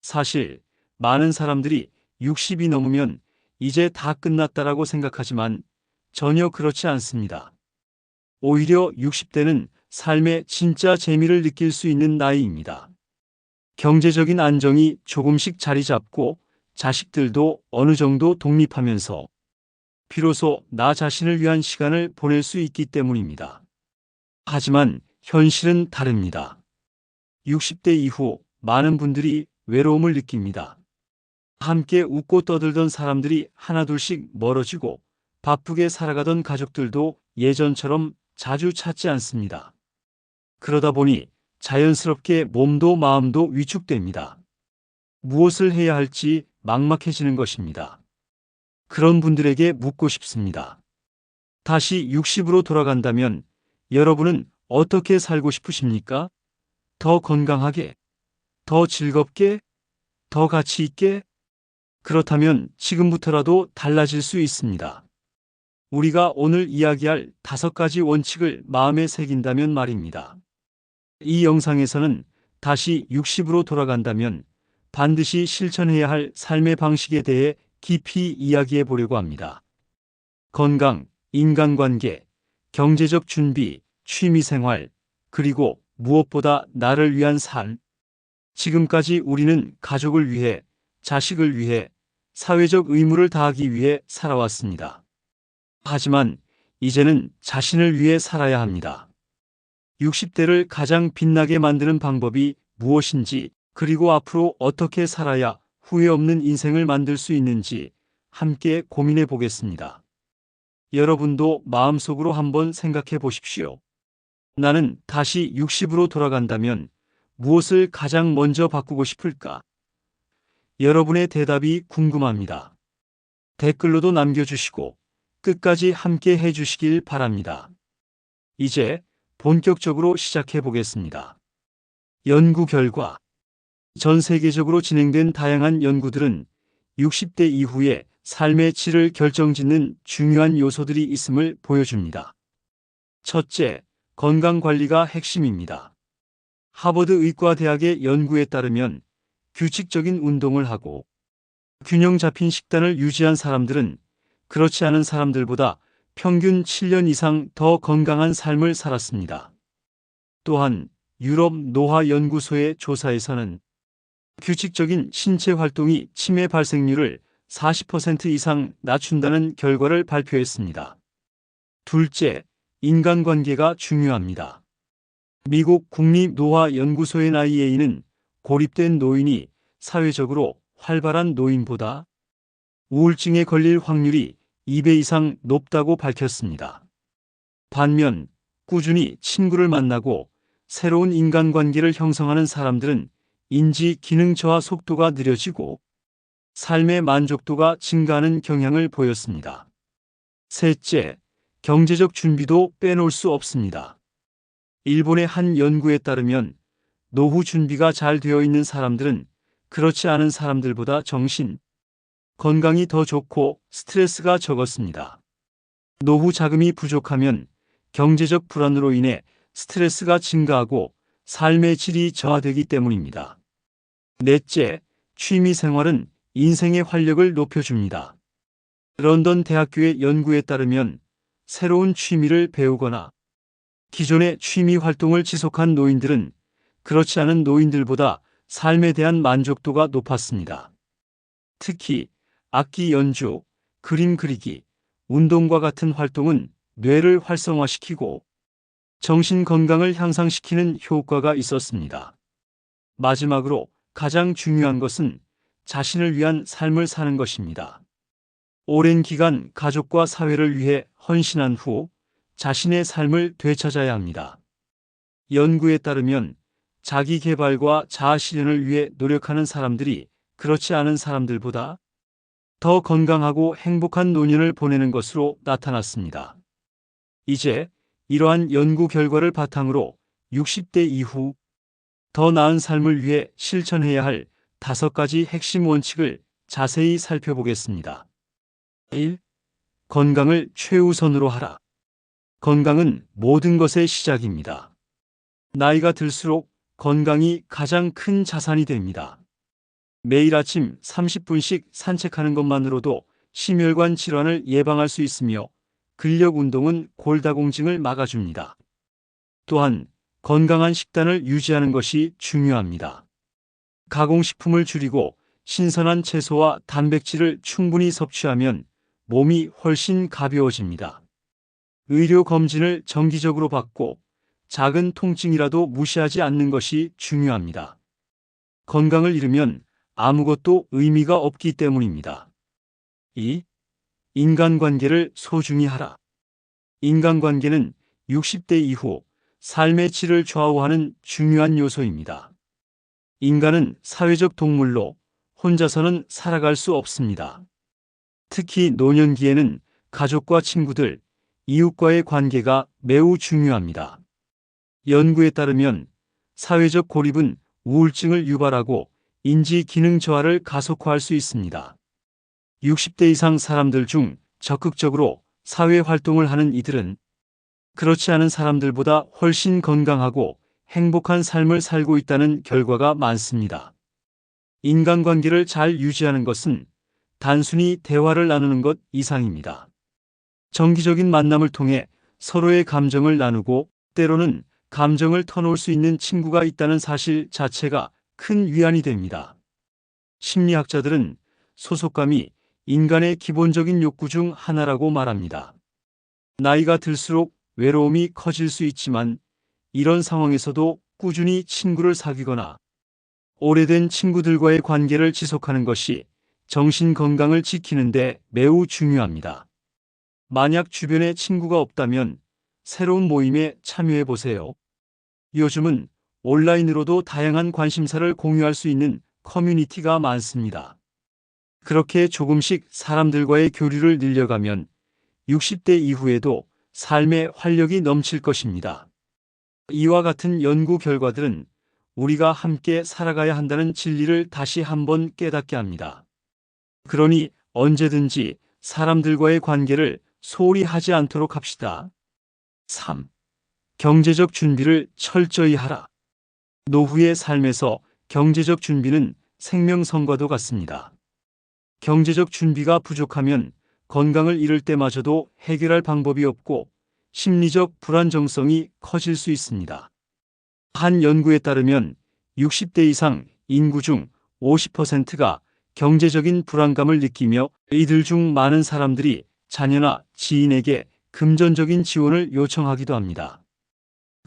사실 많은 사람들이 60이 넘으면 이제 다 끝났다라고 생각하지만 전혀 그렇지 않습니다. 오히려 60대는 삶의 진짜 재미를 느낄 수 있는 나이입니다. 경제적인 안정이 조금씩 자리 잡고 자식들도 어느 정도 독립하면서 비로소 나 자신을 위한 시간을 보낼 수 있기 때문입니다. 하지만 현실은 다릅니다. 60대 이후 많은 분들이 외로움을 느낍니다. 함께 웃고 떠들던 사람들이 하나둘씩 멀어지고 바쁘게 살아가던 가족들도 예전처럼 자주 찾지 않습니다. 그러다 보니 자연스럽게 몸도 마음도 위축됩니다. 무엇을 해야 할지 막막해지는 것입니다. 그런 분들에게 묻고 싶습니다. 다시 60으로 돌아간다면 여러분은 어떻게 살고 싶으십니까? 더 건강하게, 더 즐겁게, 더 가치 있게? 그렇다면 지금부터라도 달라질 수 있습니다. 우리가 오늘 이야기할 5가지 원칙을 마음에 새긴다면 말입니다. 이 영상에서는 다시 60으로 돌아간다면 반드시 실천해야 할 삶의 방식에 대해 깊이 이야기해 보려고 합니다. 건강, 인간관계, 경제적 준비, 취미생활, 그리고 무엇보다 나를 위한 삶. 지금까지 우리는 가족을 위해, 자식을 위해, 사회적 의무를 다하기 위해 살아왔습니다. 하지만 이제는 자신을 위해 살아야 합니다. 60대를 가장 빛나게 만드는 방법이 무엇인지, 그리고 앞으로 어떻게 살아야 후회 없는 인생을 만들 수 있는지 함께 고민해 보겠습니다. 여러분도 마음속으로 한번 생각해 보십시오. 나는 다시 60으로 돌아간다면 무엇을 가장 먼저 바꾸고 싶을까? 여러분의 대답이 궁금합니다. 댓글로도 남겨주시고 끝까지 함께 해주시길 바랍니다. 이제 본격적으로 시작해 보겠습니다. 연구 결과. 전 세계적으로 진행된 다양한 연구들은 60대 이후에 삶의 질을 결정짓는 중요한 요소들이 있음을 보여줍니다. 첫째, 건강관리가 핵심입니다. 하버드 의과대학의 연구에 따르면 규칙적인 운동을 하고 균형 잡힌 식단을 유지한 사람들은 그렇지 않은 사람들보다 평균 7년 이상 더 건강한 삶을 살았습니다. 또한 유럽 노화연구소의 조사에서는 규칙적인 신체 활동이 치매 발생률을 40% 이상 낮춘다는 결과를 발표했습니다. 둘째, 인간관계가 중요합니다. 미국 국립노화연구소의 NIA는 고립된 노인이 사회적으로 활발한 노인보다 우울증에 걸릴 확률이 2배 이상 높다고 밝혔습니다. 반면 꾸준히 친구를 만나고 새로운 인간관계를 형성하는 사람들은 인지 기능 저하 속도가 느려지고 삶의 만족도가 증가하는 경향을 보였습니다. 셋째, 경제적 준비도 빼놓을 수 없습니다. 일본의 한 연구에 따르면 노후 준비가 잘 되어 있는 사람들은 그렇지 않은 사람들보다 정신, 건강이 더 좋고 스트레스가 적었습니다. 노후 자금이 부족하면 경제적 불안으로 인해 스트레스가 증가하고 삶의 질이 저하되기 때문입니다. 넷째, 취미 생활은 인생의 활력을 높여줍니다. 런던 대학교의 연구에 따르면 새로운 취미를 배우거나 기존의 취미 활동을 지속한 노인들은 그렇지 않은 노인들보다 삶에 대한 만족도가 높았습니다. 특히 악기 연주, 그림 그리기, 운동과 같은 활동은 뇌를 활성화시키고 정신 건강을 향상시키는 효과가 있었습니다. 마지막으로 가장 중요한 것은 자신을 위한 삶을 사는 것입니다. 오랜 기간 가족과 사회를 위해 헌신한 후 자신의 삶을 되찾아야 합니다. 연구에 따르면 자기 개발과 자아 실현을 위해 노력하는 사람들이 그렇지 않은 사람들보다 더 건강하고 행복한 노년을 보내는 것으로 나타났습니다. 이제 이러한 연구 결과를 바탕으로 60대 이후 더 나은 삶을 위해 실천해야 할 5가지 핵심 원칙을 자세히 살펴보겠습니다. 1. 건강을 최우선으로 하라. 건강은 모든 것의 시작입니다. 나이가 들수록 건강이 가장 큰 자산이 됩니다. 매일 아침 30분씩 산책하는 것만으로도 심혈관 질환을 예방할 수 있으며 근력 운동은 골다공증을 막아줍니다. 또한 건강한 식단을 유지하는 것이 중요합니다. 가공식품을 줄이고 신선한 채소와 단백질을 충분히 섭취하면 몸이 훨씬 가벼워집니다. 의료 검진을 정기적으로 받고 작은 통증이라도 무시하지 않는 것이 중요합니다. 건강을 잃으면 아무것도 의미가 없기 때문입니다. 2. 인간관계를 소중히 하라. 인간관계는 60대 이후 삶의 질을 좌우하는 중요한 요소입니다. 인간은 사회적 동물로 혼자서는 살아갈 수 없습니다. 특히 노년기에는 가족과 친구들, 이웃과의 관계가 매우 중요합니다. 연구에 따르면 사회적 고립은 우울증을 유발하고 인지 기능 저하를 가속화할 수 있습니다. 60대 이상 사람들 중 적극적으로 사회 활동을 하는 이들은 그렇지 않은 사람들보다 훨씬 건강하고 행복한 삶을 살고 있다는 결과가 많습니다. 인간관계를 잘 유지하는 것은 단순히 대화를 나누는 것 이상입니다. 정기적인 만남을 통해 서로의 감정을 나누고 때로는 감정을 터놓을 수 있는 친구가 있다는 사실 자체가 큰 위안이 됩니다. 심리학자들은 소속감이 인간의 기본적인 욕구 중 하나라고 말합니다. 나이가 들수록 외로움이 커질 수 있지만 이런 상황에서도 꾸준히 친구를 사귀거나 오래된 친구들과의 관계를 지속하는 것이 정신 건강을 지키는 데 매우 중요합니다. 만약 주변에 친구가 없다면 새로운 모임에 참여해 보세요. 요즘은 온라인으로도 다양한 관심사를 공유할 수 있는 커뮤니티가 많습니다. 그렇게 조금씩 사람들과의 교류를 늘려가면 60대 이후에도 삶의 활력이 넘칠 것입니다. 이와 같은 연구 결과들은 우리가 함께 살아가야 한다는 진리를 다시 한번 깨닫게 합니다. 그러니 언제든지 사람들과의 관계를 소홀히 하지 않도록 합시다. 3. 경제적 준비를 철저히 하라. 노후의 삶에서 경제적 준비는 생명선과도 같습니다. 경제적 준비가 부족하면 건강을 잃을 때마저도 해결할 방법이 없고 심리적 불안정성이 커질 수 있습니다. 한 연구에 따르면 60대 이상 인구 중 50%가 경제적인 불안감을 느끼며 이들 중 많은 사람들이 자녀나 지인에게 금전적인 지원을 요청하기도 합니다.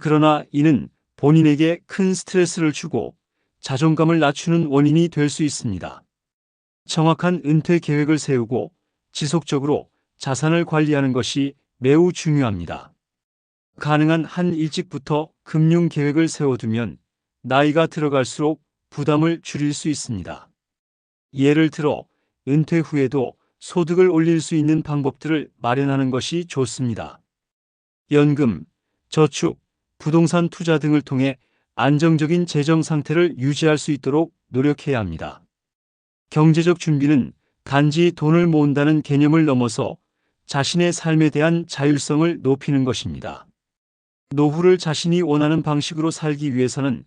그러나 이는 본인에게 큰 스트레스를 주고 자존감을 낮추는 원인이 될 수 있습니다. 정확한 은퇴 계획을 세우고 지속적으로 자산을 관리하는 것이 매우 중요합니다. 가능한 한 일찍부터 금융 계획을 세워두면 나이가 들어갈수록 부담을 줄일 수 있습니다. 예를 들어 은퇴 후에도 소득을 올릴 수 있는 방법들을 마련하는 것이 좋습니다. 연금, 저축, 부동산 투자 등을 통해 안정적인 재정 상태를 유지할 수 있도록 노력해야 합니다. 경제적 준비는 단지 돈을 모은다는 개념을 넘어서 자신의 삶에 대한 자율성을 높이는 것입니다. 노후를 자신이 원하는 방식으로 살기 위해서는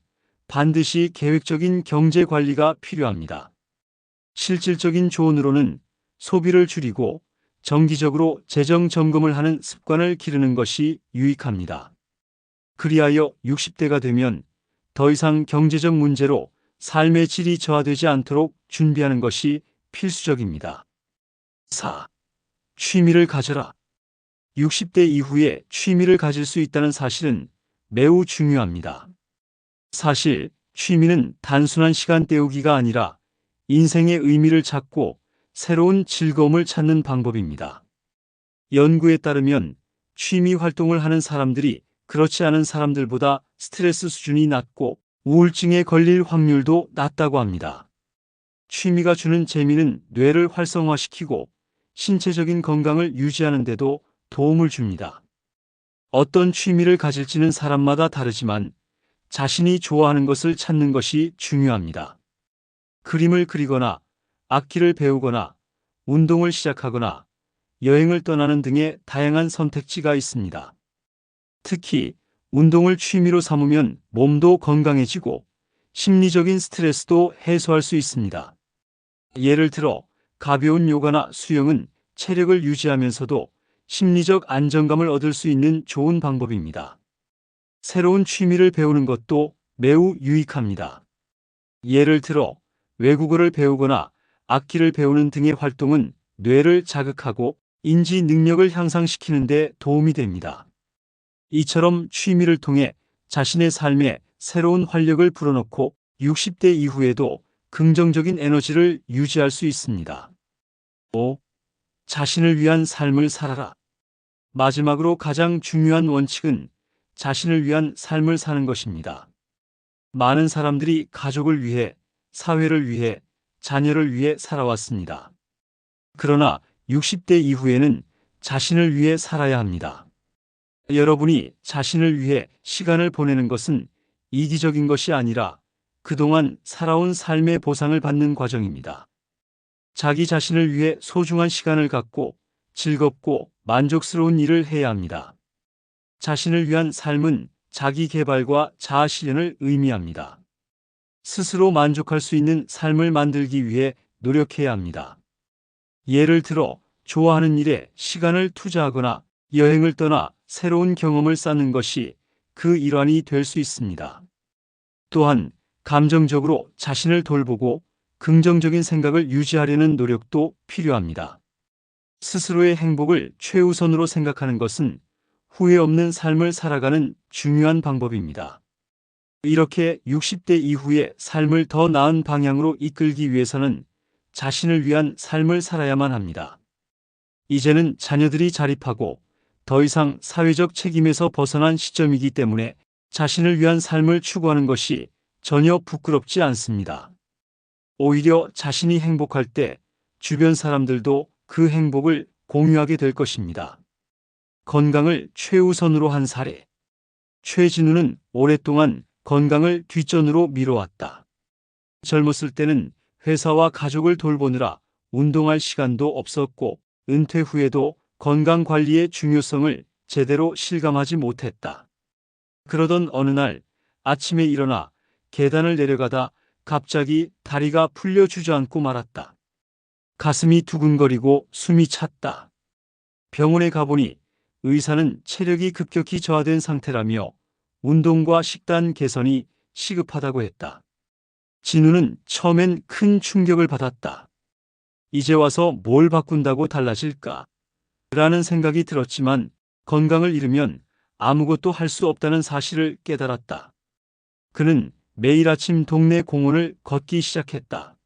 반드시 계획적인 경제 관리가 필요합니다. 실질적인 조언으로는 소비를 줄이고 정기적으로 재정 점검을 하는 습관을 기르는 것이 유익합니다. 그리하여 60대가 되면 더 이상 경제적 문제로 삶의 질이 저하되지 않도록 준비하는 것이 필수적입니다. 4. 취미를 가져라. 60대 이후에 취미를 가질 수 있다는 사실은 매우 중요합니다. 사실 취미는 단순한 시간 때우기가 아니라 인생의 의미를 찾고 새로운 즐거움을 찾는 방법입니다. 연구에 따르면 취미 활동을 하는 사람들이 그렇지 않은 사람들보다 스트레스 수준이 낮고 우울증에 걸릴 확률도 낮다고 합니다. 취미가 주는 재미는 뇌를 활성화시키고 신체적인 건강을 유지하는 데도 도움을 줍니다. 어떤 취미를 가질지는 사람마다 다르지만 자신이 좋아하는 것을 찾는 것이 중요합니다. 그림을 그리거나 악기를 배우거나 운동을 시작하거나 여행을 떠나는 등의 다양한 선택지가 있습니다. 특히 운동을 취미로 삼으면 몸도 건강해지고 심리적인 스트레스도 해소할 수 있습니다. 예를 들어 가벼운 요가나 수영은 체력을 유지하면서도 심리적 안정감을 얻을 수 있는 좋은 방법입니다. 새로운 취미를 배우는 것도 매우 유익합니다. 예를 들어 외국어를 배우거나 악기를 배우는 등의 활동은 뇌를 자극하고 인지 능력을 향상시키는 데 도움이 됩니다. 이처럼 취미를 통해 자신의 삶에 새로운 활력을 불어넣고 60대 이후에도 긍정적인 에너지를 유지할 수 있습니다. 5. 자신을 위한 삶을 살아라. 마지막으로 가장 중요한 원칙은 자신을 위한 삶을 사는 것입니다. 많은 사람들이 가족을 위해, 사회를 위해, 자녀를 위해 살아왔습니다. 그러나 60대 이후에는 자신을 위해 살아야 합니다. 여러분이 자신을 위해 시간을 보내는 것은 이기적인 것이 아니라 그동안 살아온 삶의 보상을 받는 과정입니다. 자기 자신을 위해 소중한 시간을 갖고 즐겁고 만족스러운 일을 해야 합니다. 자신을 위한 삶은 자기 개발과 자아 실현을 의미합니다. 스스로 만족할 수 있는 삶을 만들기 위해 노력해야 합니다. 예를 들어 좋아하는 일에 시간을 투자하거나 여행을 떠나 새로운 경험을 쌓는 것이 그 일환이 될 수 있습니다. 또한 감정적으로 자신을 돌보고 긍정적인 생각을 유지하려는 노력도 필요합니다. 스스로의 행복을 최우선으로 생각하는 것은 후회 없는 삶을 살아가는 중요한 방법입니다. 이렇게 60대 이후의 삶을 더 나은 방향으로 이끌기 위해서는 자신을 위한 삶을 살아야만 합니다. 이제는 자녀들이 자립하고 더 이상 사회적 책임에서 벗어난 시점이기 때문에 자신을 위한 삶을 추구하는 것이 전혀 부끄럽지 않습니다. 오히려 자신이 행복할 때 주변 사람들도 그 행복을 공유하게 될 것입니다. 건강을 최우선으로 한 사례. 최진우는 오랫동안 건강을 뒷전으로 미뤄왔다. 젊었을 때는 회사와 가족을 돌보느라 운동할 시간도 없었고 은퇴 후에도 건강 관리의 중요성을 제대로 실감하지 못했다. 그러던 어느 날 아침에 일어나 계단을 내려가다 갑자기 다리가 풀려 주저앉고 말았다. 가슴이 두근거리고 숨이 찼다. 병원에 가보니 의사는 체력이 급격히 저하된 상태라며 운동과 식단 개선이 시급하다고 했다. 진우는 처음엔 큰 충격을 받았다. 이제 와서 뭘 바꾼다고 달라질까? 라는 생각이 들었지만 건강을 잃으면 아무것도 할 수 없다는 사실을 깨달았다. 그는 매일 아침 동네 공원을 걷기 시작했다.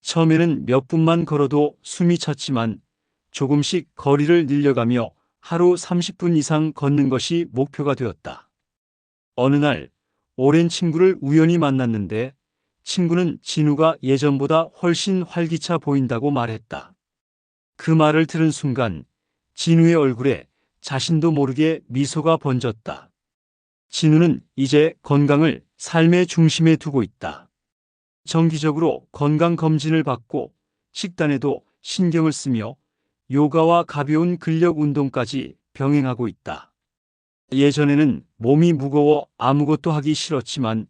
처음에는 몇 분만 걸어도 숨이 찼지만 조금씩 거리를 늘려가며 하루 30분 이상 걷는 것이 목표가 되었다. 어느 날 오랜 친구를 우연히 만났는데 친구는 진우가 예전보다 훨씬 활기차 보인다고 말했다. 그 말을 들은 순간 진우의 얼굴에 자신도 모르게 미소가 번졌다. 진우는 이제 건강을 삶의 중심에 두고 있다. 정기적으로 건강검진을 받고 식단에도 신경을 쓰며 요가와 가벼운 근력 운동까지 병행하고 있다. 예전에는 몸이 무거워 아무것도 하기 싫었지만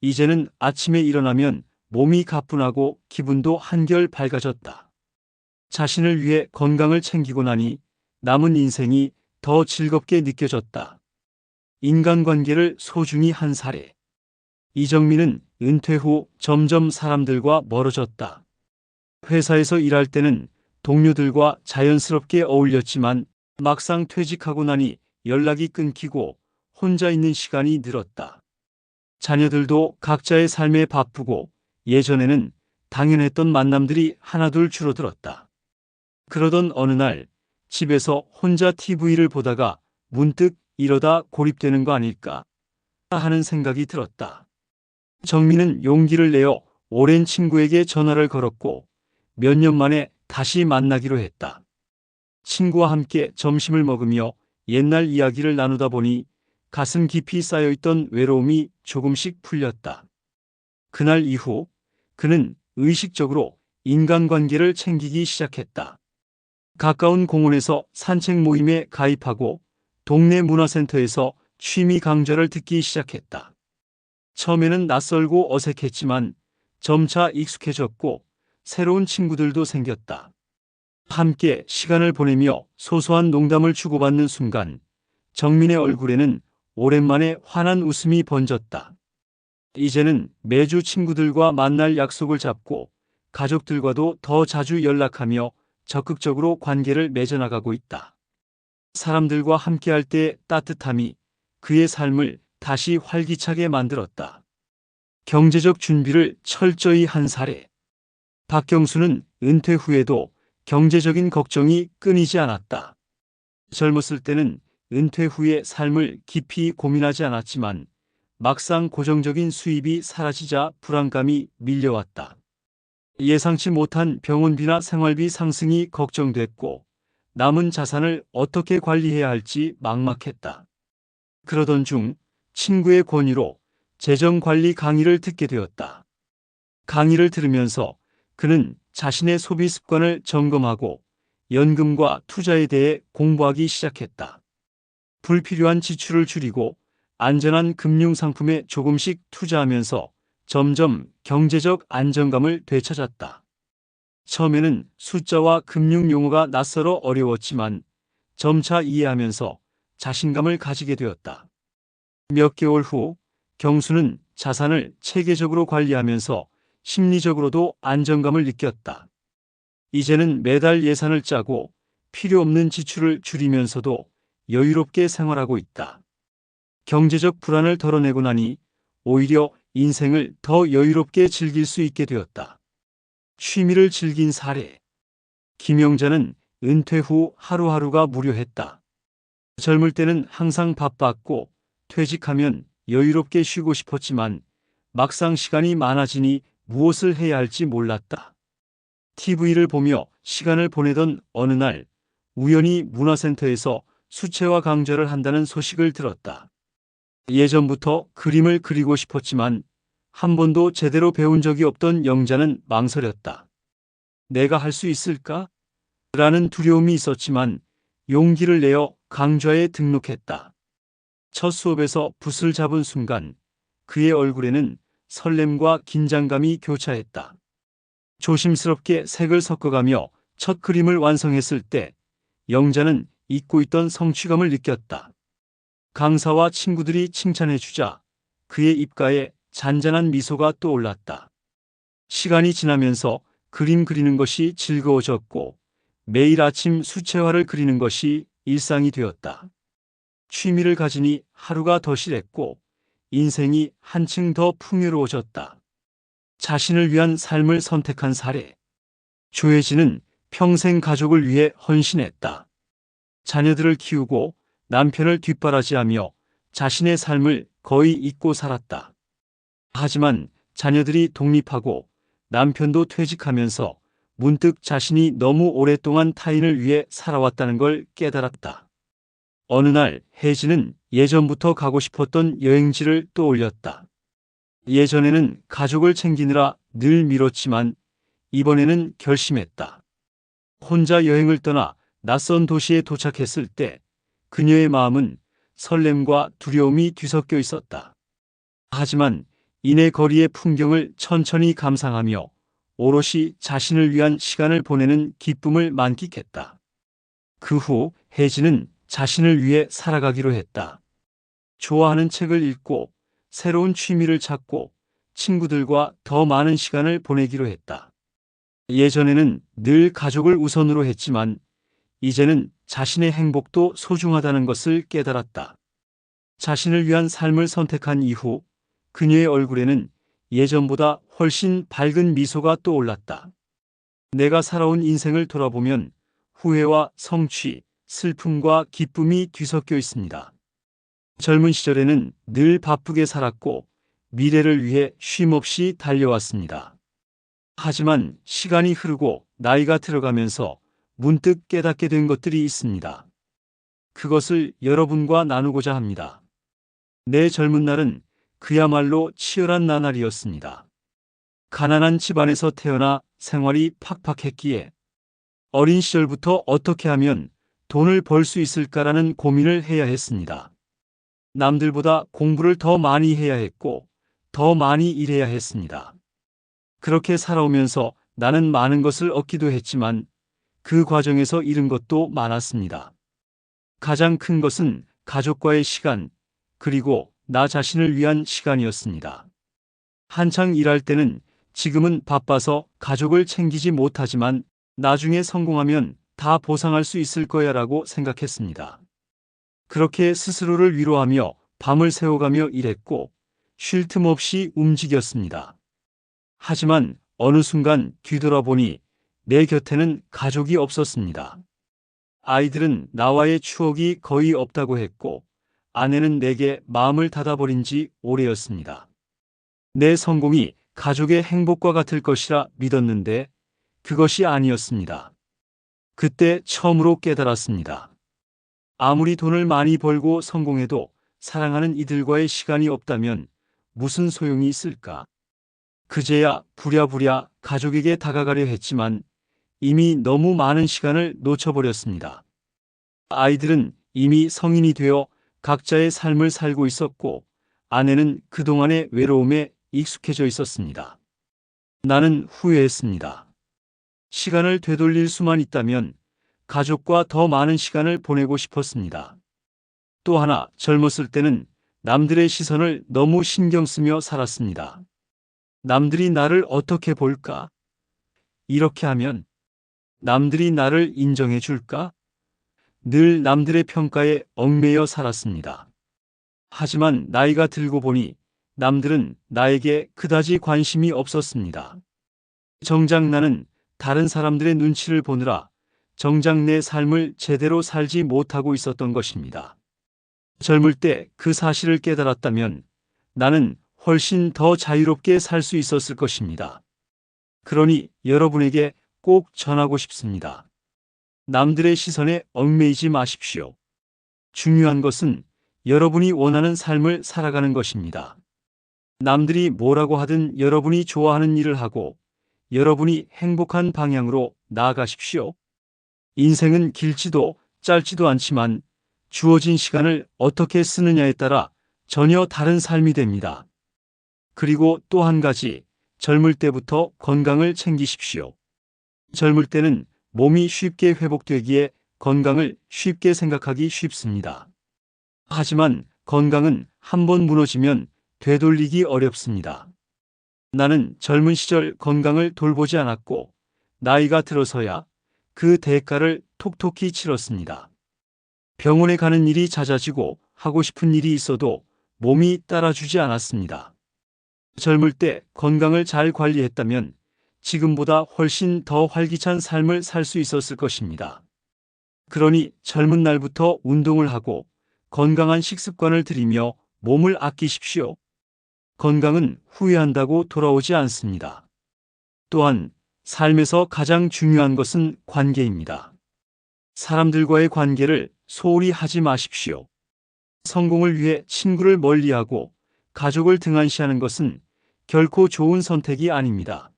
이제는 아침에 일어나면 몸이 가뿐하고 기분도 한결 밝아졌다. 자신을 위해 건강을 챙기고 나니 남은 인생이 더 즐겁게 느껴졌다. 인간관계를 소중히 한 사례. 이정민은 은퇴 후 점점 사람들과 멀어졌다. 회사에서 일할 때는 동료들과 자연스럽게 어울렸지만 막상 퇴직하고 나니 연락이 끊기고 혼자 있는 시간이 늘었다. 자녀들도 각자의 삶에 바쁘고 예전에는 당연했던 만남들이 하나둘 줄어들었다. 그러던 어느 날 집에서 혼자 TV를 보다가 문득 이러다 고립되는 거 아닐까 하는 생각이 들었다. 정민은 용기를 내어 오랜 친구에게 전화를 걸었고 몇 년 만에 다시 만나기로 했다. 친구와 함께 점심을 먹으며 옛날 이야기를 나누다 보니 가슴 깊이 쌓여있던 외로움이 조금씩 풀렸다. 그날 이후 그는 의식적으로 인간관계를 챙기기 시작했다. 가까운 공원에서 산책 모임에 가입하고 동네 문화센터에서 취미 강좌를 듣기 시작했다. 처음에는 낯설고 어색했지만 점차 익숙해졌고 새로운 친구들도 생겼다. 함께 시간을 보내며 소소한 농담을 주고받는 순간 정민의 얼굴에는 오랜만에 환한 웃음이 번졌다. 이제는 매주 친구들과 만날 약속을 잡고 가족들과도 더 자주 연락하며 적극적으로 관계를 맺어나가고 있다. 사람들과 함께할 때 따뜻함이 그의 삶을 다시 활기차게 만들었다. 경제적 준비를 철저히 한 사례. 박경수는 은퇴 후에도 경제적인 걱정이 끊이지 않았다. 젊었을 때는 은퇴 후의 삶을 깊이 고민하지 않았지만 막상 고정적인 수입이 사라지자 불안감이 밀려왔다. 예상치 못한 병원비나 생활비 상승이 걱정됐고 남은 자산을 어떻게 관리해야 할지 막막했다. 그러던 중 친구의 권유로 재정관리 강의를 듣게 되었다. 강의를 들으면서 그는 자신의 소비 습관을 점검하고 연금과 투자에 대해 공부하기 시작했다. 불필요한 지출을 줄이고 안전한 금융상품에 조금씩 투자하면서 점점 경제적 안정감을 되찾았다. 처음에는 숫자와 금융 용어가 낯설어 어려웠지만 점차 이해하면서 자신감을 가지게 되었다. 몇 개월 후 경수는 자산을 체계적으로 관리하면서 심리적으로도 안정감을 느꼈다. 이제는 매달 예산을 짜고 필요 없는 지출을 줄이면서도 여유롭게 생활하고 있다. 경제적 불안을 덜어내고 나니 오히려 인생을 더 여유롭게 즐길 수 있게 되었다. 취미를 즐긴 사례. 김영자는 은퇴 후 하루하루가 무료했다. 젊을 때는 항상 바빴고 퇴직하면 여유롭게 쉬고 싶었지만 막상 시간이 많아지니 무엇을 해야 할지 몰랐다. TV를 보며 시간을 보내던 어느 날 우연히 문화센터에서 수채화 강좌를 한다는 소식을 들었다. 예전부터 그림을 그리고 싶었지만 한 번도 제대로 배운 적이 없던 영자는 망설였다. 내가 할 수 있을까? 라는 두려움이 있었지만 용기를 내어 강좌에 등록했다. 첫 수업에서 붓을 잡은 순간 그의 얼굴에는 설렘과 긴장감이 교차했다. 조심스럽게 색을 섞어가며 첫 그림을 완성했을 때 영자는 잊고 있던 성취감을 느꼈다. 강사와 친구들이 칭찬해주자 그의 입가에 잔잔한 미소가 떠올랐다. 시간이 지나면서 그림 그리는 것이 즐거워졌고 매일 아침 수채화를 그리는 것이 일상이 되었다. 취미를 가지니 하루가 더 실했고 인생이 한층 더 풍요로워졌다. 자신을 위한 삶을 선택한 사례. 조혜진은 평생 가족을 위해 헌신했다. 자녀들을 키우고 남편을 뒷바라지하며 자신의 삶을 거의 잊고 살았다. 하지만 자녀들이 독립하고 남편도 퇴직하면서 문득 자신이 너무 오랫동안 타인을 위해 살아왔다는 걸 깨달았다. 어느 날 혜진은 예전부터 가고 싶었던 여행지를 떠올렸다. 예전에는 가족을 챙기느라 늘 미뤘지만 이번에는 결심했다. 혼자 여행을 떠나 낯선 도시에 도착했을 때 그녀의 마음은 설렘과 두려움이 뒤섞여 있었다. 하지만 이내 거리의 풍경을 천천히 감상하며 오롯이 자신을 위한 시간을 보내는 기쁨을 만끽했다. 그 후 혜진은 자신을 위해 살아가기로 했다. 좋아하는 책을 읽고 새로운 취미를 찾고 친구들과 더 많은 시간을 보내기로 했다. 예전에는 늘 가족을 우선으로 했지만 이제는 자신의 행복도 소중하다는 것을 깨달았다. 자신을 위한 삶을 선택한 이후 그녀의 얼굴에는 예전보다 훨씬 밝은 미소가 떠올랐다. 내가 살아온 인생을 돌아보면 후회와 성취, 슬픔과 기쁨이 뒤섞여 있습니다. 젊은 시절에는 늘 바쁘게 살았고 미래를 위해 쉼없이 달려왔습니다. 하지만 시간이 흐르고 나이가 들어가면서 문득 깨닫게 된 것들이 있습니다. 그것을 여러분과 나누고자 합니다. 내 젊은 날은 그야말로 치열한 나날이었습니다. 가난한 집안에서 태어나 생활이 팍팍했기에 어린 시절부터 어떻게 하면 돈을 벌 수 있을까라는 고민을 해야 했습니다. 남들보다 공부를 더 많이 해야 했고 더 많이 일해야 했습니다. 그렇게 살아오면서 나는 많은 것을 얻기도 했지만 그 과정에서 잃은 것도 많았습니다. 가장 큰 것은 가족과의 시간, 그리고 나 자신을 위한 시간이었습니다. 한창 일할 때는 지금은 바빠서 가족을 챙기지 못하지만 나중에 성공하면 다 보상할 수 있을 거야라고 생각했습니다. 그렇게 스스로를 위로하며 밤을 새워가며 일했고 쉴 틈 없이 움직였습니다. 하지만 어느 순간 뒤돌아보니 내 곁에는 가족이 없었습니다. 아이들은 나와의 추억이 거의 없다고 했고 아내는 내게 마음을 닫아버린 지 오래였습니다. 내 성공이 가족의 행복과 같을 것이라 믿었는데 그것이 아니었습니다. 그때 처음으로 깨달았습니다. 아무리 돈을 많이 벌고 성공해도 사랑하는 이들과의 시간이 없다면 무슨 소용이 있을까? 그제야 부랴부랴 가족에게 다가가려 했지만 이미 너무 많은 시간을 놓쳐버렸습니다. 아이들은 이미 성인이 되어 각자의 삶을 살고 있었고 아내는 그동안의 외로움에 익숙해져 있었습니다. 나는 후회했습니다. 시간을 되돌릴 수만 있다면 가족과 더 많은 시간을 보내고 싶었습니다. 또 하나 젊었을 때는 남들의 시선을 너무 신경 쓰며 살았습니다. 남들이 나를 어떻게 볼까? 이렇게 하면 남들이 나를 인정해 줄까? 늘 남들의 평가에 얽매여 살았습니다. 하지만 나이가 들고 보니 남들은 나에게 그다지 관심이 없었습니다. 정작 나는 다른 사람들의 눈치를 보느라 정작 내 삶을 제대로 살지 못하고 있었던 것입니다. 젊을 때 그 사실을 깨달았다면 나는 훨씬 더 자유롭게 살 수 있었을 것입니다. 그러니 여러분에게 꼭 전하고 싶습니다. 남들의 시선에 얽매이지 마십시오. 중요한 것은 여러분이 원하는 삶을 살아가는 것입니다. 남들이 뭐라고 하든 여러분이 좋아하는 일을 하고 여러분이 행복한 방향으로 나아가십시오. 인생은 길지도 짧지도 않지만 주어진 시간을 어떻게 쓰느냐에 따라 전혀 다른 삶이 됩니다. 그리고 또 한 가지, 젊을 때부터 건강을 챙기십시오. 젊을 때는 몸이 쉽게 회복되기에 건강을 쉽게 생각하기 쉽습니다. 하지만 건강은 한번 무너지면 되돌리기 어렵습니다. 나는 젊은 시절 건강을 돌보지 않았고 나이가 들어서야 그 대가를 톡톡히 치렀습니다. 병원에 가는 일이 잦아지고 하고 싶은 일이 있어도 몸이 따라주지 않았습니다. 젊을 때 건강을 잘 관리했다면 지금보다 훨씬 더 활기찬 삶을 살 수 있었을 것입니다. 그러니 젊은 날부터 운동을 하고 건강한 식습관을 들이며 몸을 아끼십시오. 건강은 후회한다고 돌아오지 않습니다. 또한 삶에서 가장 중요한 것은 관계입니다. 사람들과의 관계를 소홀히 하지 마십시오. 성공을 위해 친구를 멀리하고 가족을 등한시하는 것은 결코 좋은 선택이 아닙니다.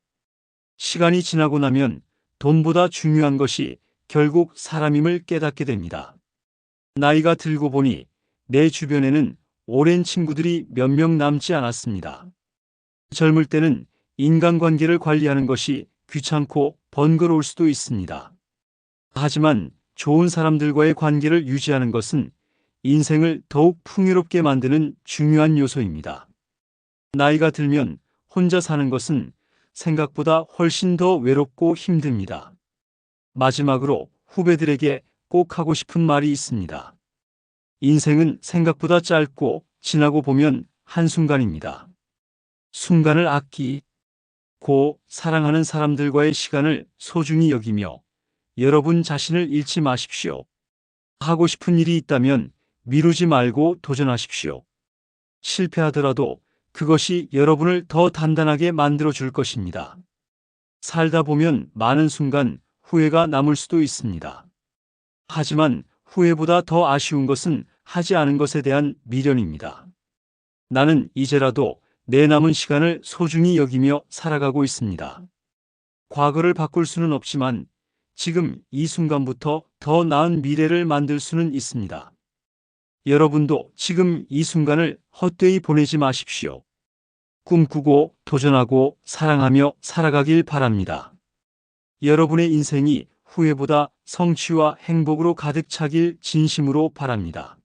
시간이 지나고 나면 돈보다 중요한 것이 결국 사람임을 깨닫게 됩니다. 나이가 들고 보니 내 주변에는 오랜 친구들이 몇 명 남지 않았습니다. 젊을 때는 인간관계를 관리하는 것이 귀찮고 번거로울 수도 있습니다. 하지만 좋은 사람들과의 관계를 유지하는 것은 인생을 더욱 풍요롭게 만드는 중요한 요소입니다. 나이가 들면 혼자 사는 것은 생각보다 훨씬 더 외롭고 힘듭니다. 마지막으로 후배들에게 꼭 하고 싶은 말이 있습니다. 인생은 생각보다 짧고 지나고 보면 한순간입니다. 순간을 아끼고 사랑하는 사람들과의 시간을 소중히 여기며 여러분 자신을 잃지 마십시오. 하고 싶은 일이 있다면 미루지 말고 도전하십시오. 실패하더라도 그것이 여러분을 더 단단하게 만들어 줄 것입니다. 살다 보면 많은 순간 후회가 남을 수도 있습니다. 하지만 후회보다 더 아쉬운 것은 하지 않은 것에 대한 미련입니다. 나는 이제라도 내 남은 시간을 소중히 여기며 살아가고 있습니다. 과거를 바꿀 수는 없지만 지금 이 순간부터 더 나은 미래를 만들 수는 있습니다. 여러분도 지금 이 순간을 헛되이 보내지 마십시오. 꿈꾸고 도전하고 사랑하며 살아가길 바랍니다. 여러분의 인생이 후회보다 성취와 행복으로 가득 차길 진심으로 바랍니다.